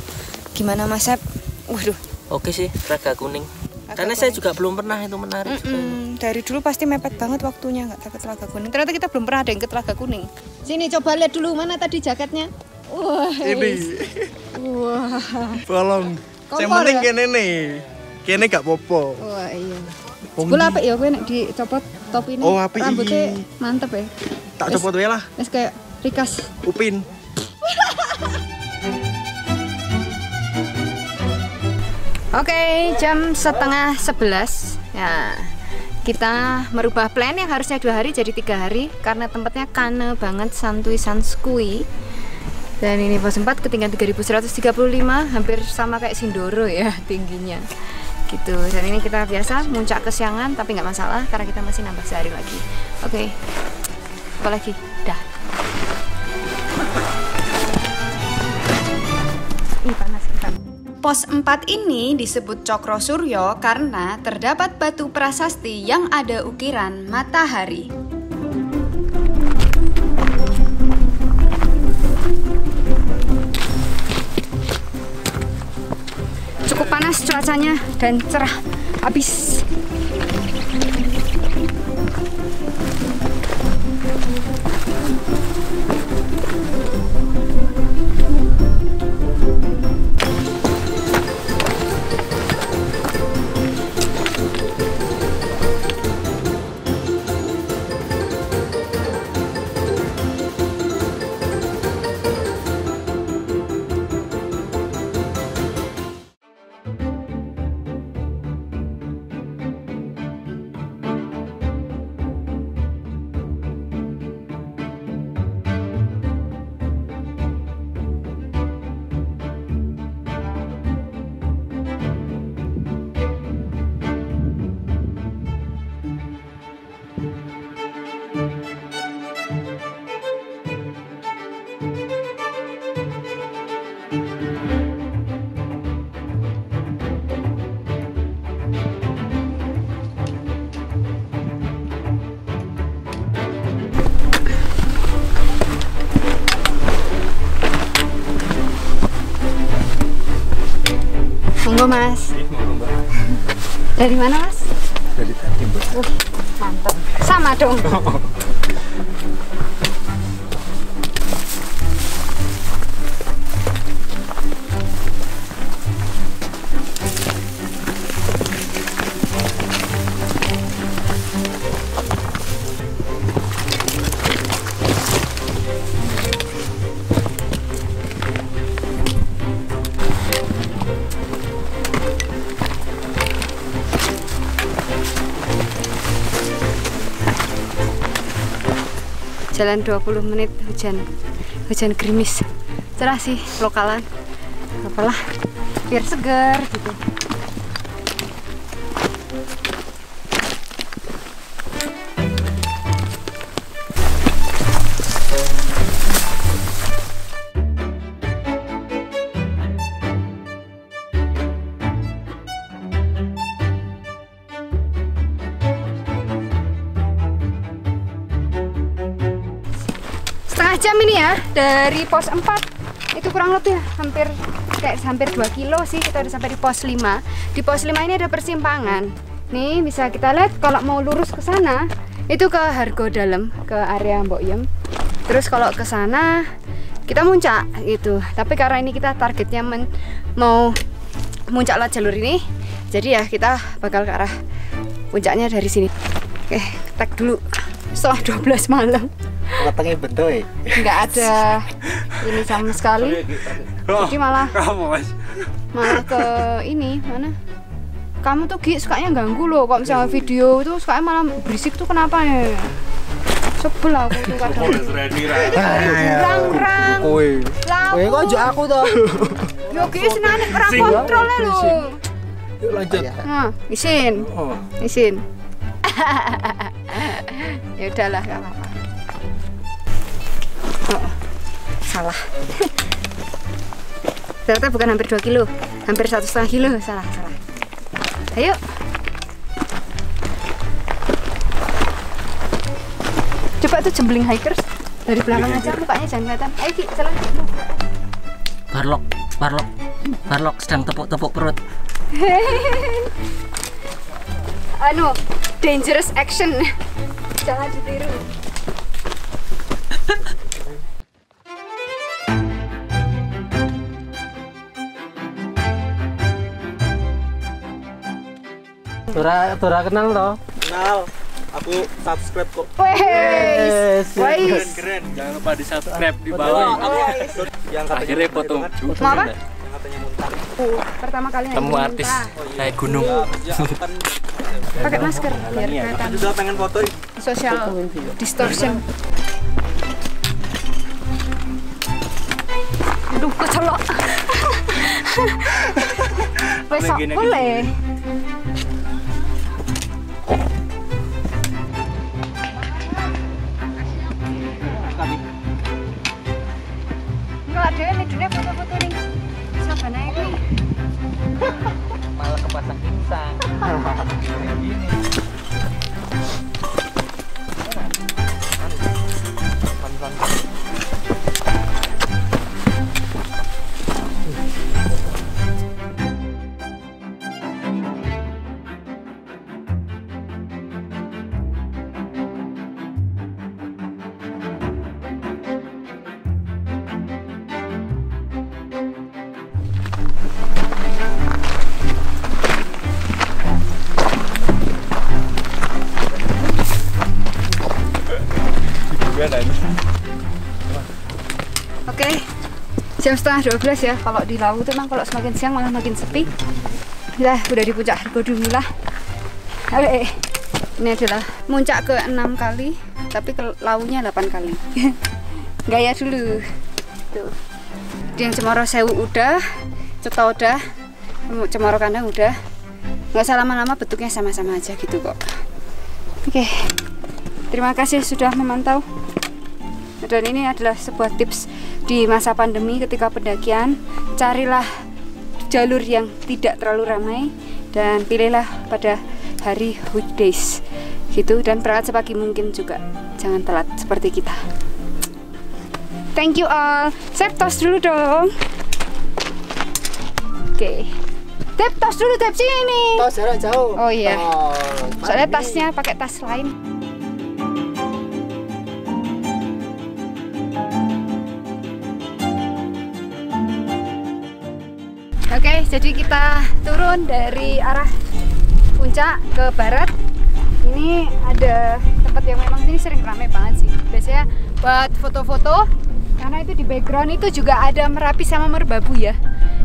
Gimana Mas Sep? Waduh. Oke sih, Telaga Kuning. Karena saya juga belum pernah, itu menarik juga. Dari dulu pasti mepet banget waktunya nggak ke Telaga Kuning. Ternyata kita belum pernah ada yang ke Telaga Kuning. Sini coba lihat dulu mana tadi jaketnya. Wah. Ini. Wah. Tolong. Yang penting kene nih. Kene gak popo. Wah iya. Bola apa ya kowe nek dicopot topi ini. Oh, apik rambutnya iki. mantep ya. Tak copot wae lah. Wis kayak Rikas. Upin. Oke, jam 10:30 ya. Kita merubah plan yang harusnya 2 hari jadi 3 hari karena tempatnya kane banget, santuy sanskui. Dan ini pos 4 ketinggian 3135, hampir sama kayak Sindoro ya tingginya. Gitu. Dan ini kita biasa muncak kesiangan tapi nggak masalah karena kita masih nambah sehari lagi. Oke. Apa lagi? Dah. Ini panas kita. Pos 4 ini disebut Cokro Suryo karena terdapat batu prasasti yang ada ukiran matahari. Cukup panas cuacanya dan cerah habis. Monggo Mas. Dari mana Mas? Dari tadi Mbak. Mantap. Sama dong. Jalan 20 menit hujan gerimis, cerah sih, lokalan, apalah, biar segar gitu. Jam ini ya dari pos 4 itu kurang lebih hampir 2 kilo sih, kita udah sampai di pos 5. Di pos 5 ini ada persimpangan. Nih bisa kita lihat kalau mau lurus ke sana itu ke Hargo Dalam, ke area Mbok Yem. Terus kalau ke sana kita muncak gitu. Tapi karena ini kita targetnya mau muncak lewat jalur ini, jadi ya kita bakal ke arah puncaknya dari sini. Oke, tag dulu. Setelah 12 malam. Matangnya bentuk ya? Nggak ada ini sama sekali. Jadi malah ke ini mana? Kamu tuh Gi sukanya ganggu loh. Kalau misalnya video itu sukanya malah berisik tuh, kenapa ya? Sebel aku tuh kadang. Rang-rang. Kowe kok ajak aku toh. Yo Gi senane ora kontrole lho. Yuk lanjut. Nah, isin. Isin. Ya udahlah, enggak apa-apa. Oh, salah. Ternyata bukan hampir 2 kilo, hampir 1,5 kilo. Salah. Ayo. Coba tuh jembling hikers dari belakang aja, mukanya jangan kelihatan. Ayo Ki, jalan. Barlok sedang tepuk-tepuk perut. Dangerous action. Jangan ditiru. Tora kenal toh? Kenal. Aku subscribe kok. Keren. Jangan lupa di subscribe di bawah. Yang Akhirnya foto. Mau apa? Yang katanya muntah. Pertama kali Temu artis naik gunung. Pakai masker biar kelihatan. Juga pengen foto. Social distortion. Aduh, kecolok. Besok boleh. Enggak ada nih, dunia foto-foto nih. Siapa naik nih? Malah kepasang insang. Oke, jam setengah 12 ya. Kalau di laut memang kalau semakin siang malah makin sepi. Kita udah di puncak Hargo dulu lah. Oke, ini adalah puncak ke 6 kali, tapi ke launya 8 kali. Gaya dulu. Tuh. Yang Cemoro Sewu udah, Ceto udah, Cemoro Kandang udah. Nggak usah lama-lama, bentuknya sama-sama aja gitu kok. Oke, terima kasih sudah memantau. Dan ini adalah sebuah tips di masa pandemi ketika pendakian. Carilah jalur yang tidak terlalu ramai dan pilihlah pada hari weekdays gitu, dan berangkat sepagi mungkin juga, jangan telat seperti kita. Thank you all. Saya tos dulu dong. Oke. Dep, tos dulu Dep, sini. Tos jarak jauh. Oh iya. Tos. Soalnya tasnya pakai tas lain. Oke, jadi kita turun dari arah puncak ke barat. Ini ada tempat yang memang sini sering ramai banget sih. Biasanya buat foto-foto, karena itu di background itu juga ada Merapi sama Merbabu ya.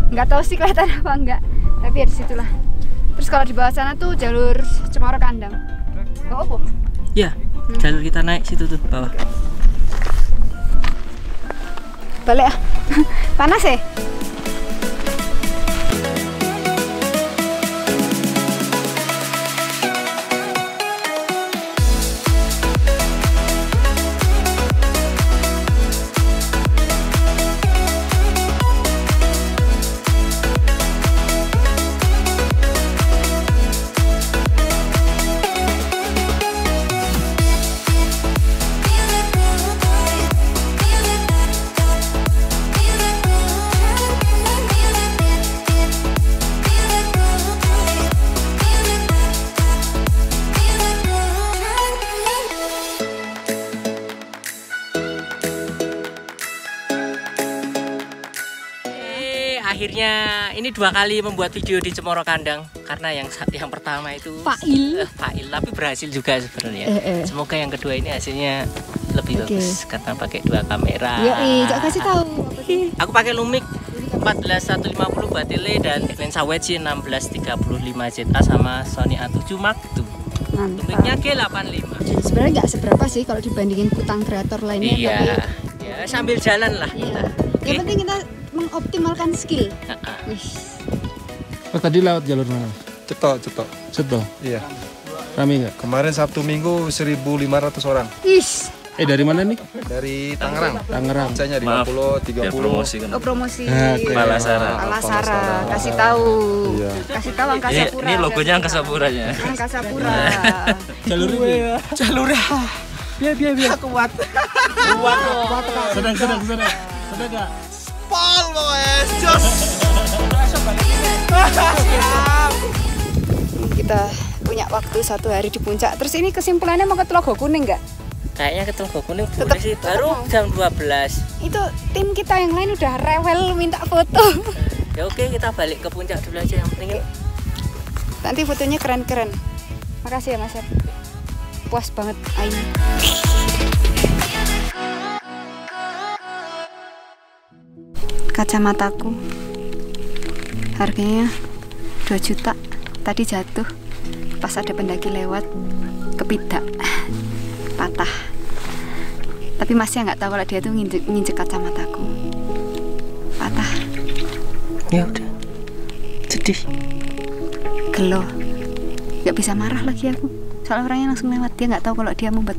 Nggak tahu sih kelihatan apa enggak, tapi ya disitulah. Terus kalau di bawah sana tuh jalur Cemoro Kandang. Oh, apa? Ya, jalur kita naik situ tuh bawah. Balik ah. Panas ya? Akhirnya ini 2 kali membuat video di Cemoro Kandang karena yang pertama itu Fail, tapi berhasil juga sebenarnya. Semoga yang kedua ini hasilnya lebih bagus karena pakai 2 kamera. Yoi, kasih tahu. Aku pakai Lumix 14150 batele dan lensa wedge 1635 ZA sama Sony A7 Mark II. Lumixnya G85. Sebenarnya nggak seberapa sih kalau dibandingin kutang kreator lainnya. Iya, tapi... ya sambil jalan lah. Iya. Yang penting kita mengoptimalkan skill. Oh, tadi lewat jalur mana? Cetok. Cetok. Iya. Rame nggak? Kemarin Sabtu Minggu 1.500 orang. Ish. Dari mana nih? Dari Tangerang. Tangerang. Saya 50, 30. Oh, promosi. Palasara. Palasara. Kasih tahu. Iya. Kasih tahu Angkasa Pura. Ini logonya Angkasa Puranya. Angkasa Pura. Jalur ini. Jalurnya. Biar. Kuat. Sedang nggak? Pol guys, jos. Kita punya waktu 1 hari di puncak. Terus ini kesimpulannya mau ke Telaga Kuning nggak? Kayaknya ke Telaga Kuning boleh sih, baru jam 12. Itu tim kita yang lain udah rewel minta foto. Ya oke, kita balik ke puncak dulu aja yang penting. Nanti fotonya keren-keren. Makasih ya Mas Ed. Puas banget Ayu. Kacamataku harganya 2 juta. Tadi jatuh pas ada pendaki lewat, kepidak, patah. Tapi masnya nggak tahu kalau dia tuh nginjek kacamataku, patah. Ya udah, sedih, gelo, nggak bisa marah lagi aku. Soalnya orangnya langsung lewat, dia nggak tahu kalau dia membuat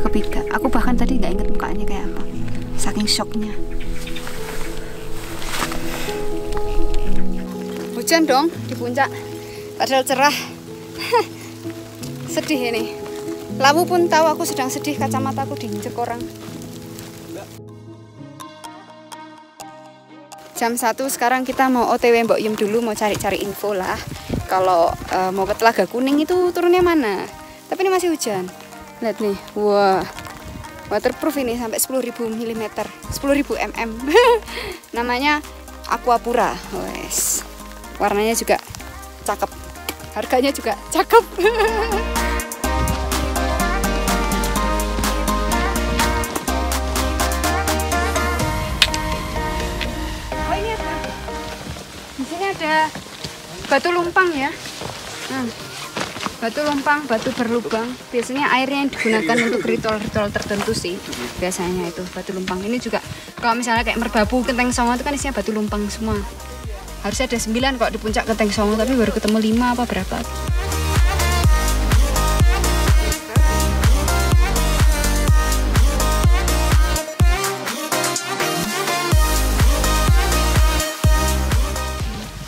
kepidak. Aku bahkan tadi nggak inget mukanya kayak apa, saking shocknya. Hujan dong di puncak, padahal cerah. Sedih ini. Lawu pun tahu aku sedang sedih, kacamataku diinjek orang. Jam 1 sekarang kita mau OTW Mbok Yem dulu, mau cari-cari info lah. Kalau mau ke Telaga Kuning itu turunnya mana. Tapi ini masih hujan. Lihat nih, wah, waterproof ini sampai 10.000 mm, 10.000 mm. Namanya Aquapura. Wes. Warnanya juga cakep, harganya juga cakep. Oh ini ada, di sini ada batu lumpang ya. Batu lumpang, batu berlubang. Biasanya airnya yang digunakan untuk ritual-ritual tertentu sih. Biasanya itu batu lumpang. Ini juga kalau misalnya kayak Merbabu, Genteng Songo itu kan isinya batu lumpang semua. Harusnya ada 9 kok di puncak Genteng Songo, tapi baru ketemu 5 apa berapa.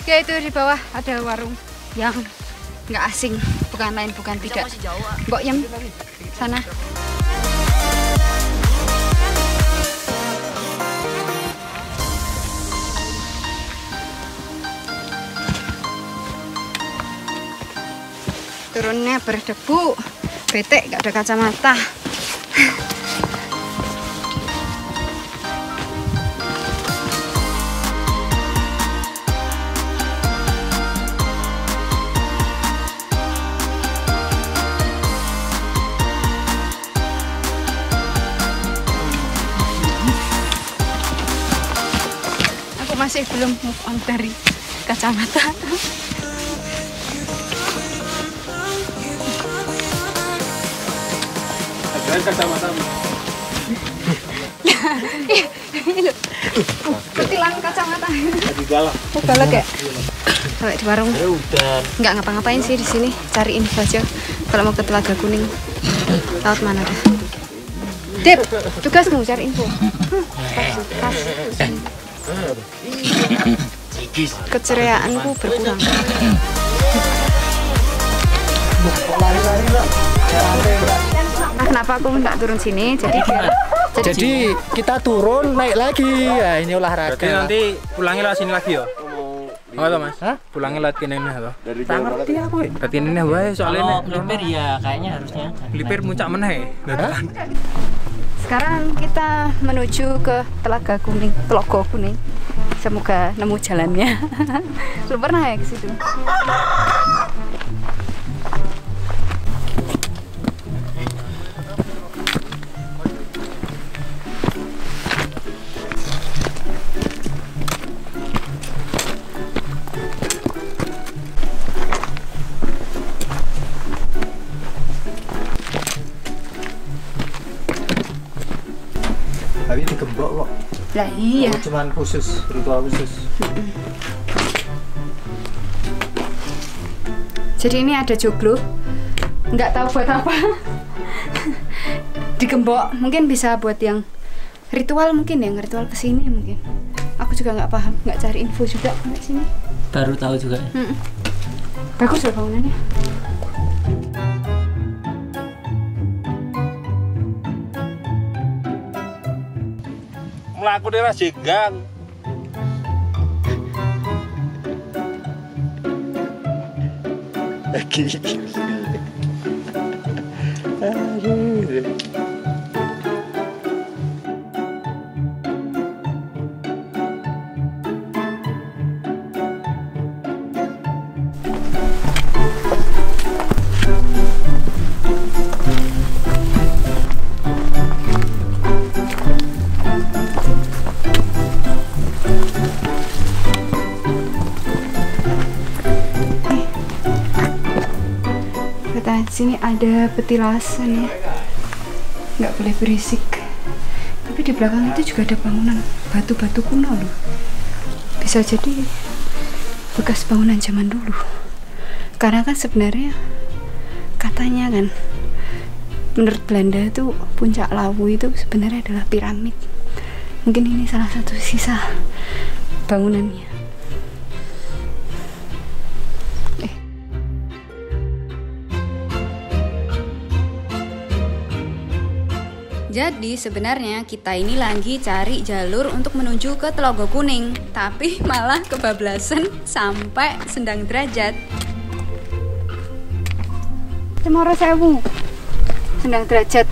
Oke, itu di bawah ada warung yang nggak asing, bukan lain bukan tidak. Mbok Yem sana. turunnya berdebu. Bete gak ada kacamata. Aku masih belum move on dari kacamata. Kacamata. Ketilang kacamata. Galak. Oh, galak ya? Sampai di warung. Nggak ngapa-ngapain sih di sini. Cari info aja. Kalau mau ke Telaga Kuning. Laut mana dah? Dip, tugasmu cari info. Pas. Keceriaanku berkurang. Nah, kenapa aku minta turun sini? Jadi kita turun naik lagi. Ya ini olahraga. Berarti nanti pulangnya lewat sini lagi ya? Oh, toh, Mas? Hah? Pulangnya lewat kene toh. Tak ngerti aku. Berarti ini wae soalnya Melipir ya kayaknya harusnya. Melipir muncak meneh. Sekarang kita menuju ke Telaga Kuning, Telaga Kuning. Semoga nemu jalannya. Belum pernah ya ke situ. Tapi digembok kok. Lah iya. Cuman khusus, ritual khusus. Jadi ini ada joglo, nggak tahu buat apa. Digembok, mungkin bisa buat yang ritual mungkin, yang ritual kesini mungkin. Aku juga nggak paham, nggak cari info juga sampai sini. Baru tahu juga. Bagus loh bangunannya. Mlaku dhewe jenggang. Sini ada petilasan ya, nggak boleh berisik. Tapi di belakang itu juga ada bangunan batu-batu kuno loh. Bisa jadi bekas bangunan zaman dulu. Karena kan sebenarnya katanya kan, menurut Belanda itu puncak Lawu itu sebenarnya adalah piramid. Mungkin ini salah satu sisa bangunannya. Jadi sebenarnya kita ini lagi cari jalur untuk menuju ke Telaga Kuning, tapi malah kebablasan sampai Sendang Derajat. Cemoro Sewu, Sendang Derajat.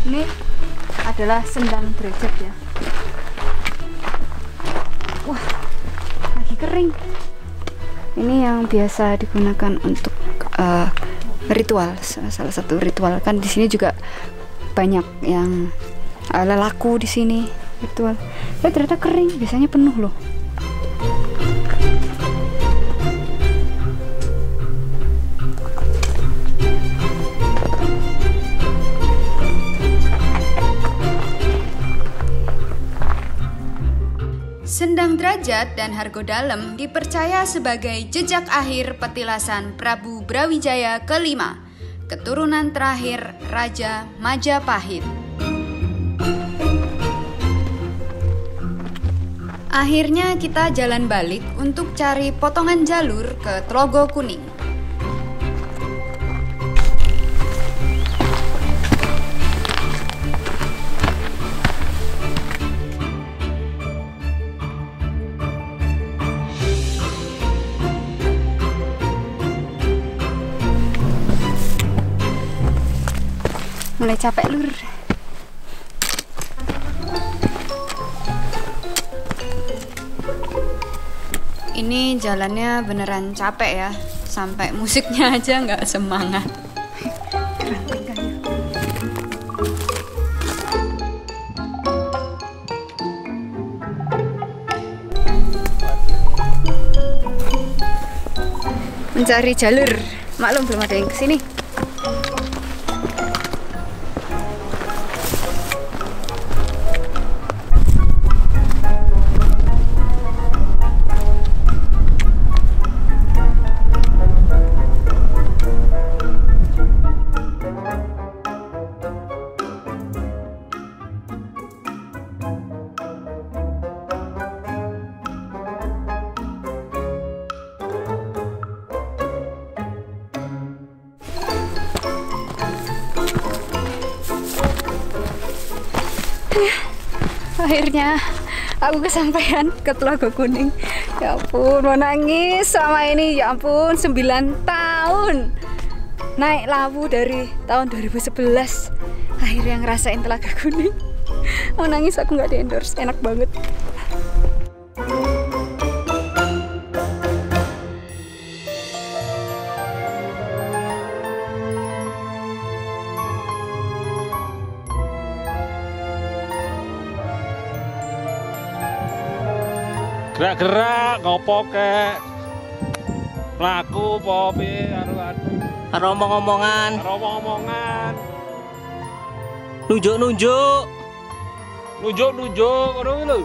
Ini adalah Sendang Derajat ya. Wah, lagi kering. Ini yang biasa digunakan untuk ritual, salah satu ritual. Kan di sini juga banyak yang lelaku di sini ritual. Ternyata kering, biasanya penuh loh. Sendang Derajat dan Hargodalem dipercaya sebagai jejak akhir petilasan Prabu Brawijaya kelima, keturunan terakhir Raja Majapahit. Akhirnya kita jalan balik untuk cari potongan jalur ke Telaga Kuning. Mulai capek lur. Ini jalannya beneran capek ya, sampai musiknya aja nggak semangat. Mencari jalur, maklum belum ada yang kesini. Akhirnya aku kesampaian ke Telaga Kuning. Ya ampun, mau nangis sama ini. Ya ampun, 9 tahun naik lawu dari tahun 2011. Akhirnya ngerasain Telaga Kuning. Mau nangis, aku nggak di endorse. Enak banget. Gerak-gerak ngopo kek mlaku apa piye Karo omong-omongan. Nunjuk-nunjuk ngono kuwi lho.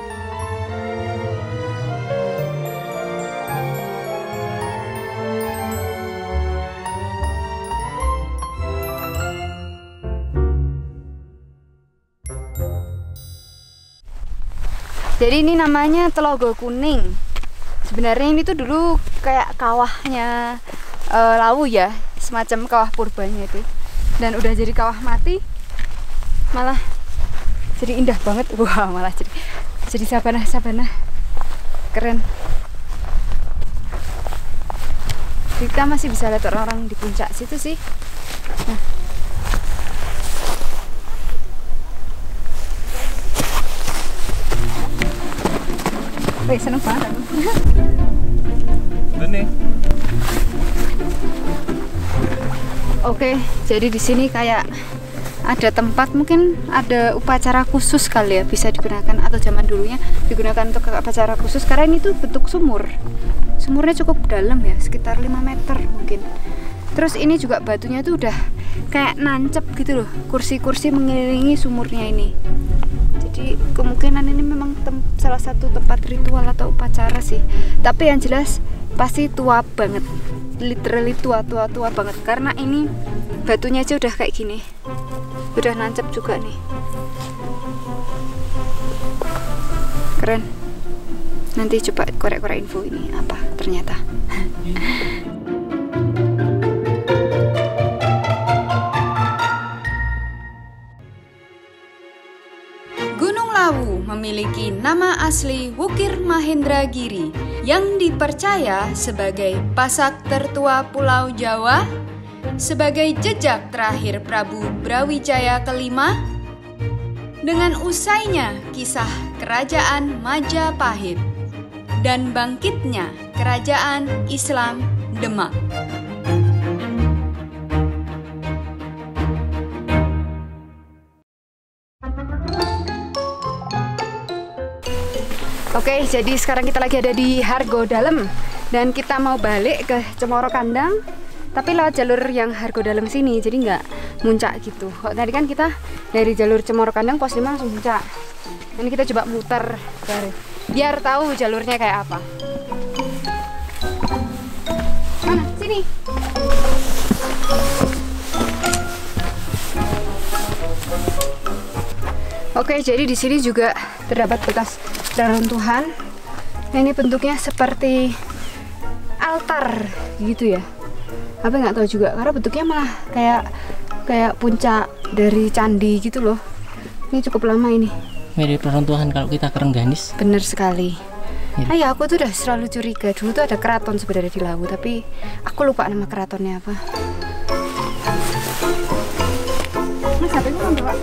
Jadi ini namanya Telaga Kuning. Sebenarnya ini tuh dulu kayak kawahnya Lawu ya, semacam kawah purbanya itu. Dan udah jadi kawah mati, malah jadi indah banget. Wah, malah jadi sabana. Keren. Kita masih bisa lihat orang-orang di puncak situ sih. Nah. Seneng banget. Ini. Oke, jadi di sini kayak ada tempat, mungkin ada upacara khusus kali ya, bisa digunakan, atau zaman dulunya digunakan untuk upacara khusus karena ini tuh bentuk sumur. Sumurnya cukup dalam ya, sekitar 5 meter mungkin. Terus ini juga batunya tuh udah kayak nancep gitu loh, kursi-kursi mengelilingi sumurnya ini. Jadi kemungkinan ini memang salah satu tempat ritual atau upacara sih. Tapi yang jelas pasti tua banget, literally tua banget. Karena ini batunya aja udah kayak gini, udah nancep juga nih. Keren. Nanti coba korek-korek info ini apa ternyata. Memiliki nama asli Wukir Mahendragiri yang dipercaya sebagai pasak tertua Pulau Jawa, sebagai jejak terakhir Prabu Brawijaya kelima, dengan usainya kisah Kerajaan Majapahit dan bangkitnya Kerajaan Islam Demak. Oke, jadi sekarang kita lagi ada di Hargodalem dan kita mau balik ke Cemoro Kandang, tapi lewat jalur yang Hargodalem sini, jadi nggak muncak gitu. Kok tadi kan kita dari jalur Cemoro Kandang pos 5 langsung muncak. Ini kita coba muter biar tahu jalurnya kayak apa. Mana? Sini. Oke, jadi di sini juga terdapat bekas reruntuhan. Nah, ini bentuknya seperti altar gitu ya. Apa nggak tahu juga, karena bentuknya malah kayak puncak dari candi gitu loh. Ini cukup lama ini. Mirip reruntuhan kalau kita ke Rengganis. Bener sekali. Ayo, aku tuh udah selalu curiga. Dulu tuh ada keraton sebenarnya di Lawu, tapi aku lupa nama keratonnya apa. Mas, Mas HP ku Pak.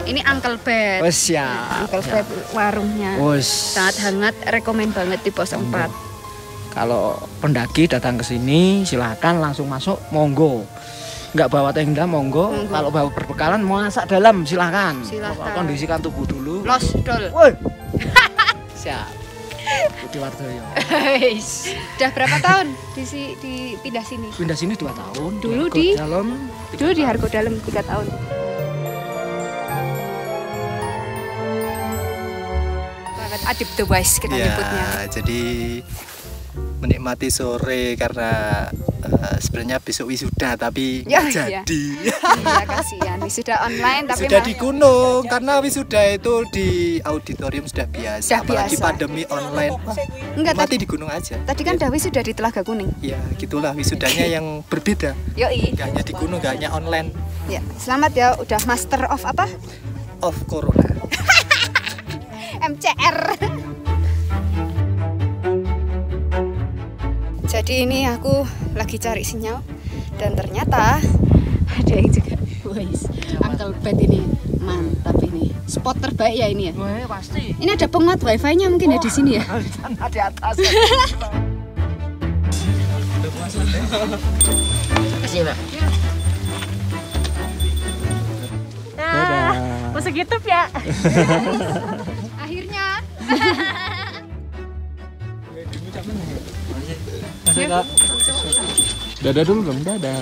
Ini Uncle Bed. Wes ya. Uncle Bed warungnya. Wes. Sangat hangat, rekomen banget di pos 4. Kalau pendaki datang ke sini silakan langsung masuk, monggo. Nggak bawa tenda, monggo. Kalau bawa perbekalan mau masak dalam silakan. Kondisikan tubuh dulu. Los dol. Woi. Siap. Budi Wardoyo. Udah berapa tahun pindah sini? Pindah sini 2 tahun. Dulu di Hargo Dalem 3 tahun. Adip the Wise kita nyebutnya. Jadi menikmati sore karena sebenarnya besok wisuda tapi nggak jadi. Iya kasihan wisuda online tapi sudah di gunung karena wisuda itu di auditorium sudah biasa. Apalagi pandemi online. Enggak, mati di gunung aja. Tadi kan Dawi sudah di Telaga Kuning. Ya gitulah wisudanya yang berbeda. Yoi. Gak hanya di gunung, gak hanya online. Ya selamat ya udah master of apa? Of Corona. MCR. Jadi ini aku lagi cari sinyal dan ternyata ada yang juga Uncle Bed ini mantap ini. Spot terbaik ya ini ya. Wah, pasti. Ini ada penguat wifi-nya mungkin ya di sini ya. Di atas. Kasih, Mbak. Masuk YouTube ya. Akhirnya. Dadah dulu dong, dadah.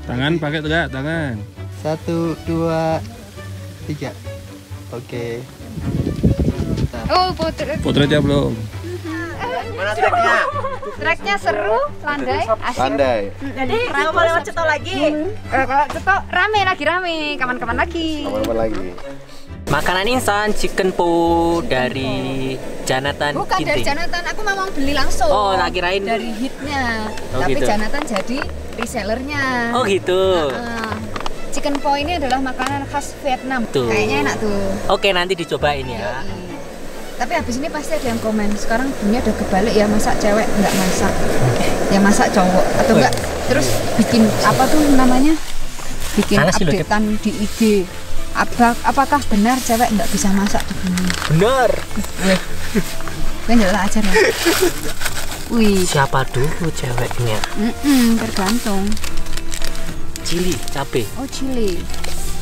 Tangan pakai tegak, tangan. 1, 2, 3. Oke. Oh, Potretnya belum. Mana treknya? Treknya seru, landai, asik. Landai. Jadi kalau mau lewat Ceto lagi. Kalau Ceto rame. Kapan-kapan lagi. Makanan instan chicken po dari Janatan Bukan Ginting. dari Janatan, aku memang beli langsung. Oh, tak kirain dari hitnya. Oh, Tapi gitu. Janatan jadi resellernya. Oh gitu. Chicken po ini adalah makanan khas Vietnam. Tuh. Kayaknya enak tuh. Oke, nanti dicobain ya. Tapi habis ini pasti ada yang komen, sekarang dunia udah kebalik ya, masak cewek nggak masak, ya masak cowok atau enggak terus bikin apa tuh namanya, bikin updatean di IG. Apakah benar cewek nggak bisa masak di bumi? Benar. Kan jelas aja ya. Wih. Siapa dulu ceweknya? Tergantung. Cili, cabe. Oh cili.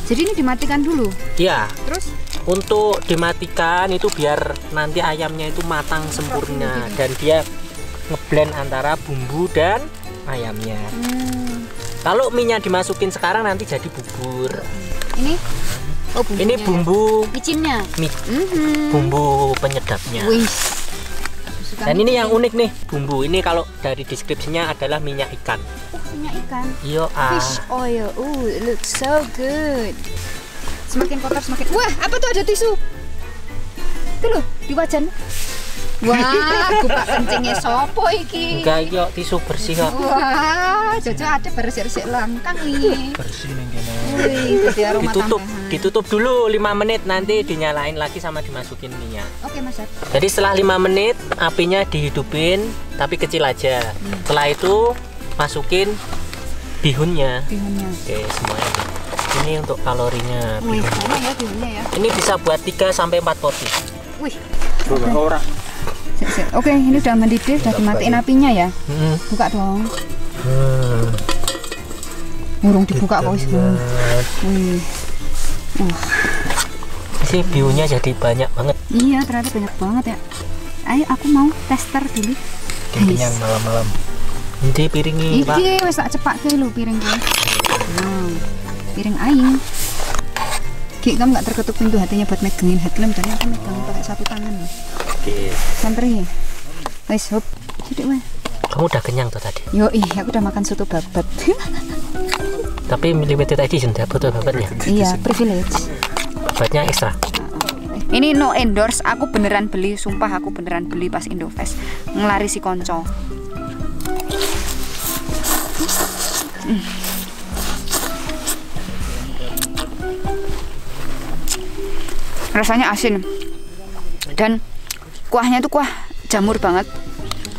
Jadi ini dimatikan dulu. Iya. Terus? Untuk dimatikan itu biar nanti ayamnya itu matang sempurna dan dia ngeblend antara bumbu dan ayamnya. Kalau minyak dimasukin sekarang nanti jadi bubur. Ini? Oh, bumbunya. Ini bumbu micinnya. Bumbu penyedapnya. Wih. Dan ini yang unik nih, bumbu ini kalau dari deskripsinya adalah minyak ikan. Minyak ikan. Iya, Fish oil. It looks so good. Semakin kotor semakin. Wah, apa tuh ada tisu? Itu loh di wajan. Wah, buka kencingnya sopo iki. Enggak, yuk tisu bersih kok. Wah, Jojo ada bersih-bersih langkang nih. Bersih nih gini. Ditutup dulu 5 menit, nanti dinyalain lagi sama dimasukin minyak. Oke, Mas. Jadi setelah 5 menit apinya dihidupin tapi kecil aja. Setelah itu masukin bihunnya. Oke, semuanya. Ini untuk kalorinya. Wih, ini ya bihunnya ya. Ini bisa buat 3 sampai 4 porsi. Wih. Oke, ini udah mendidih, udah dimatiin apinya ya. Buka dong. Burung dibuka kok wis. Wih. Sih bihunnya jadi banyak banget. Iya, ternyata banyak banget ya. Ayo aku mau tester dulu. Kenyang malam-malam. Nanti piringi, Pak. Iki wis tak cepakke lho piringku. Piring aing. Ki, kamu nggak terketuk pintu hatinya buat megangin headlamp, tadi aku megang pakai 1 tangan. Oke. Santri. Wes, hop. Sidik weh. Kamu udah kenyang tuh tadi? Yo, aku udah makan soto babat. Tapi limited edition ya, foto babatnya? Iya, privilege. Babatnya ekstra. Ini no endorse, aku beneran beli, sumpah aku beneran beli pas Indofest. Ngelarisi konco. Rasanya asin. Dan kuahnya tuh kuah jamur banget.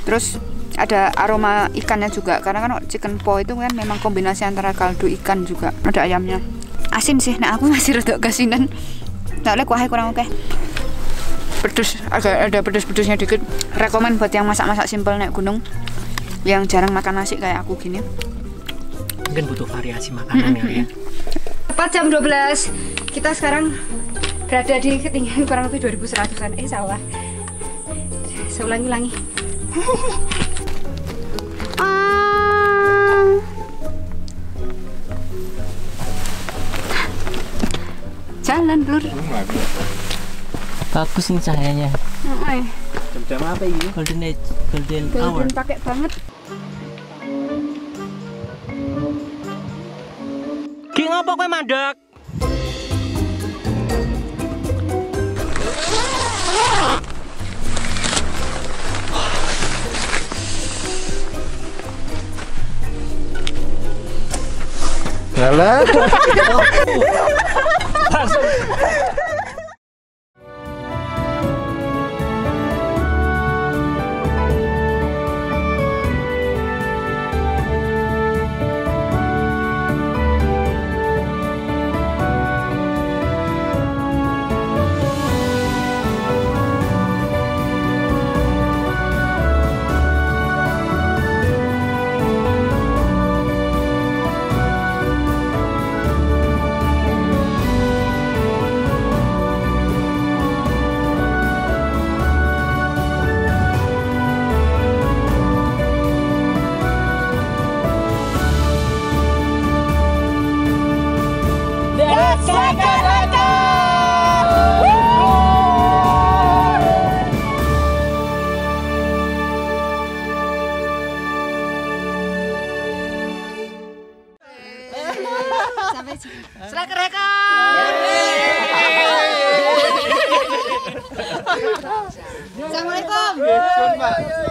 Terus ada aroma ikannya juga, karena kan chicken po itu kan memang kombinasi antara kaldu ikan juga ada ayamnya. Asin sih, nah aku masih rada kasinan. Nah, oleh kuahnya kurang oke. Pedes, agak ada pedes-pedesnya dikit. Rekomen buat yang masak-masak simpel naik gunung, yang jarang makan nasi kayak aku gini. Mungkin butuh variasi makanan ya. Tepat jam 12. Kita sekarang berada di ketinggian kurang lebih 2100-an. Salah. Saya ulangi-ulangi. Jalan, Lur. Bagus nih cahayanya. Jam apa ini? Golden hour. Pakai banget. Ki ngopo kowe mandek? Alah. Langsung. Slacker record. Assalamualaikum.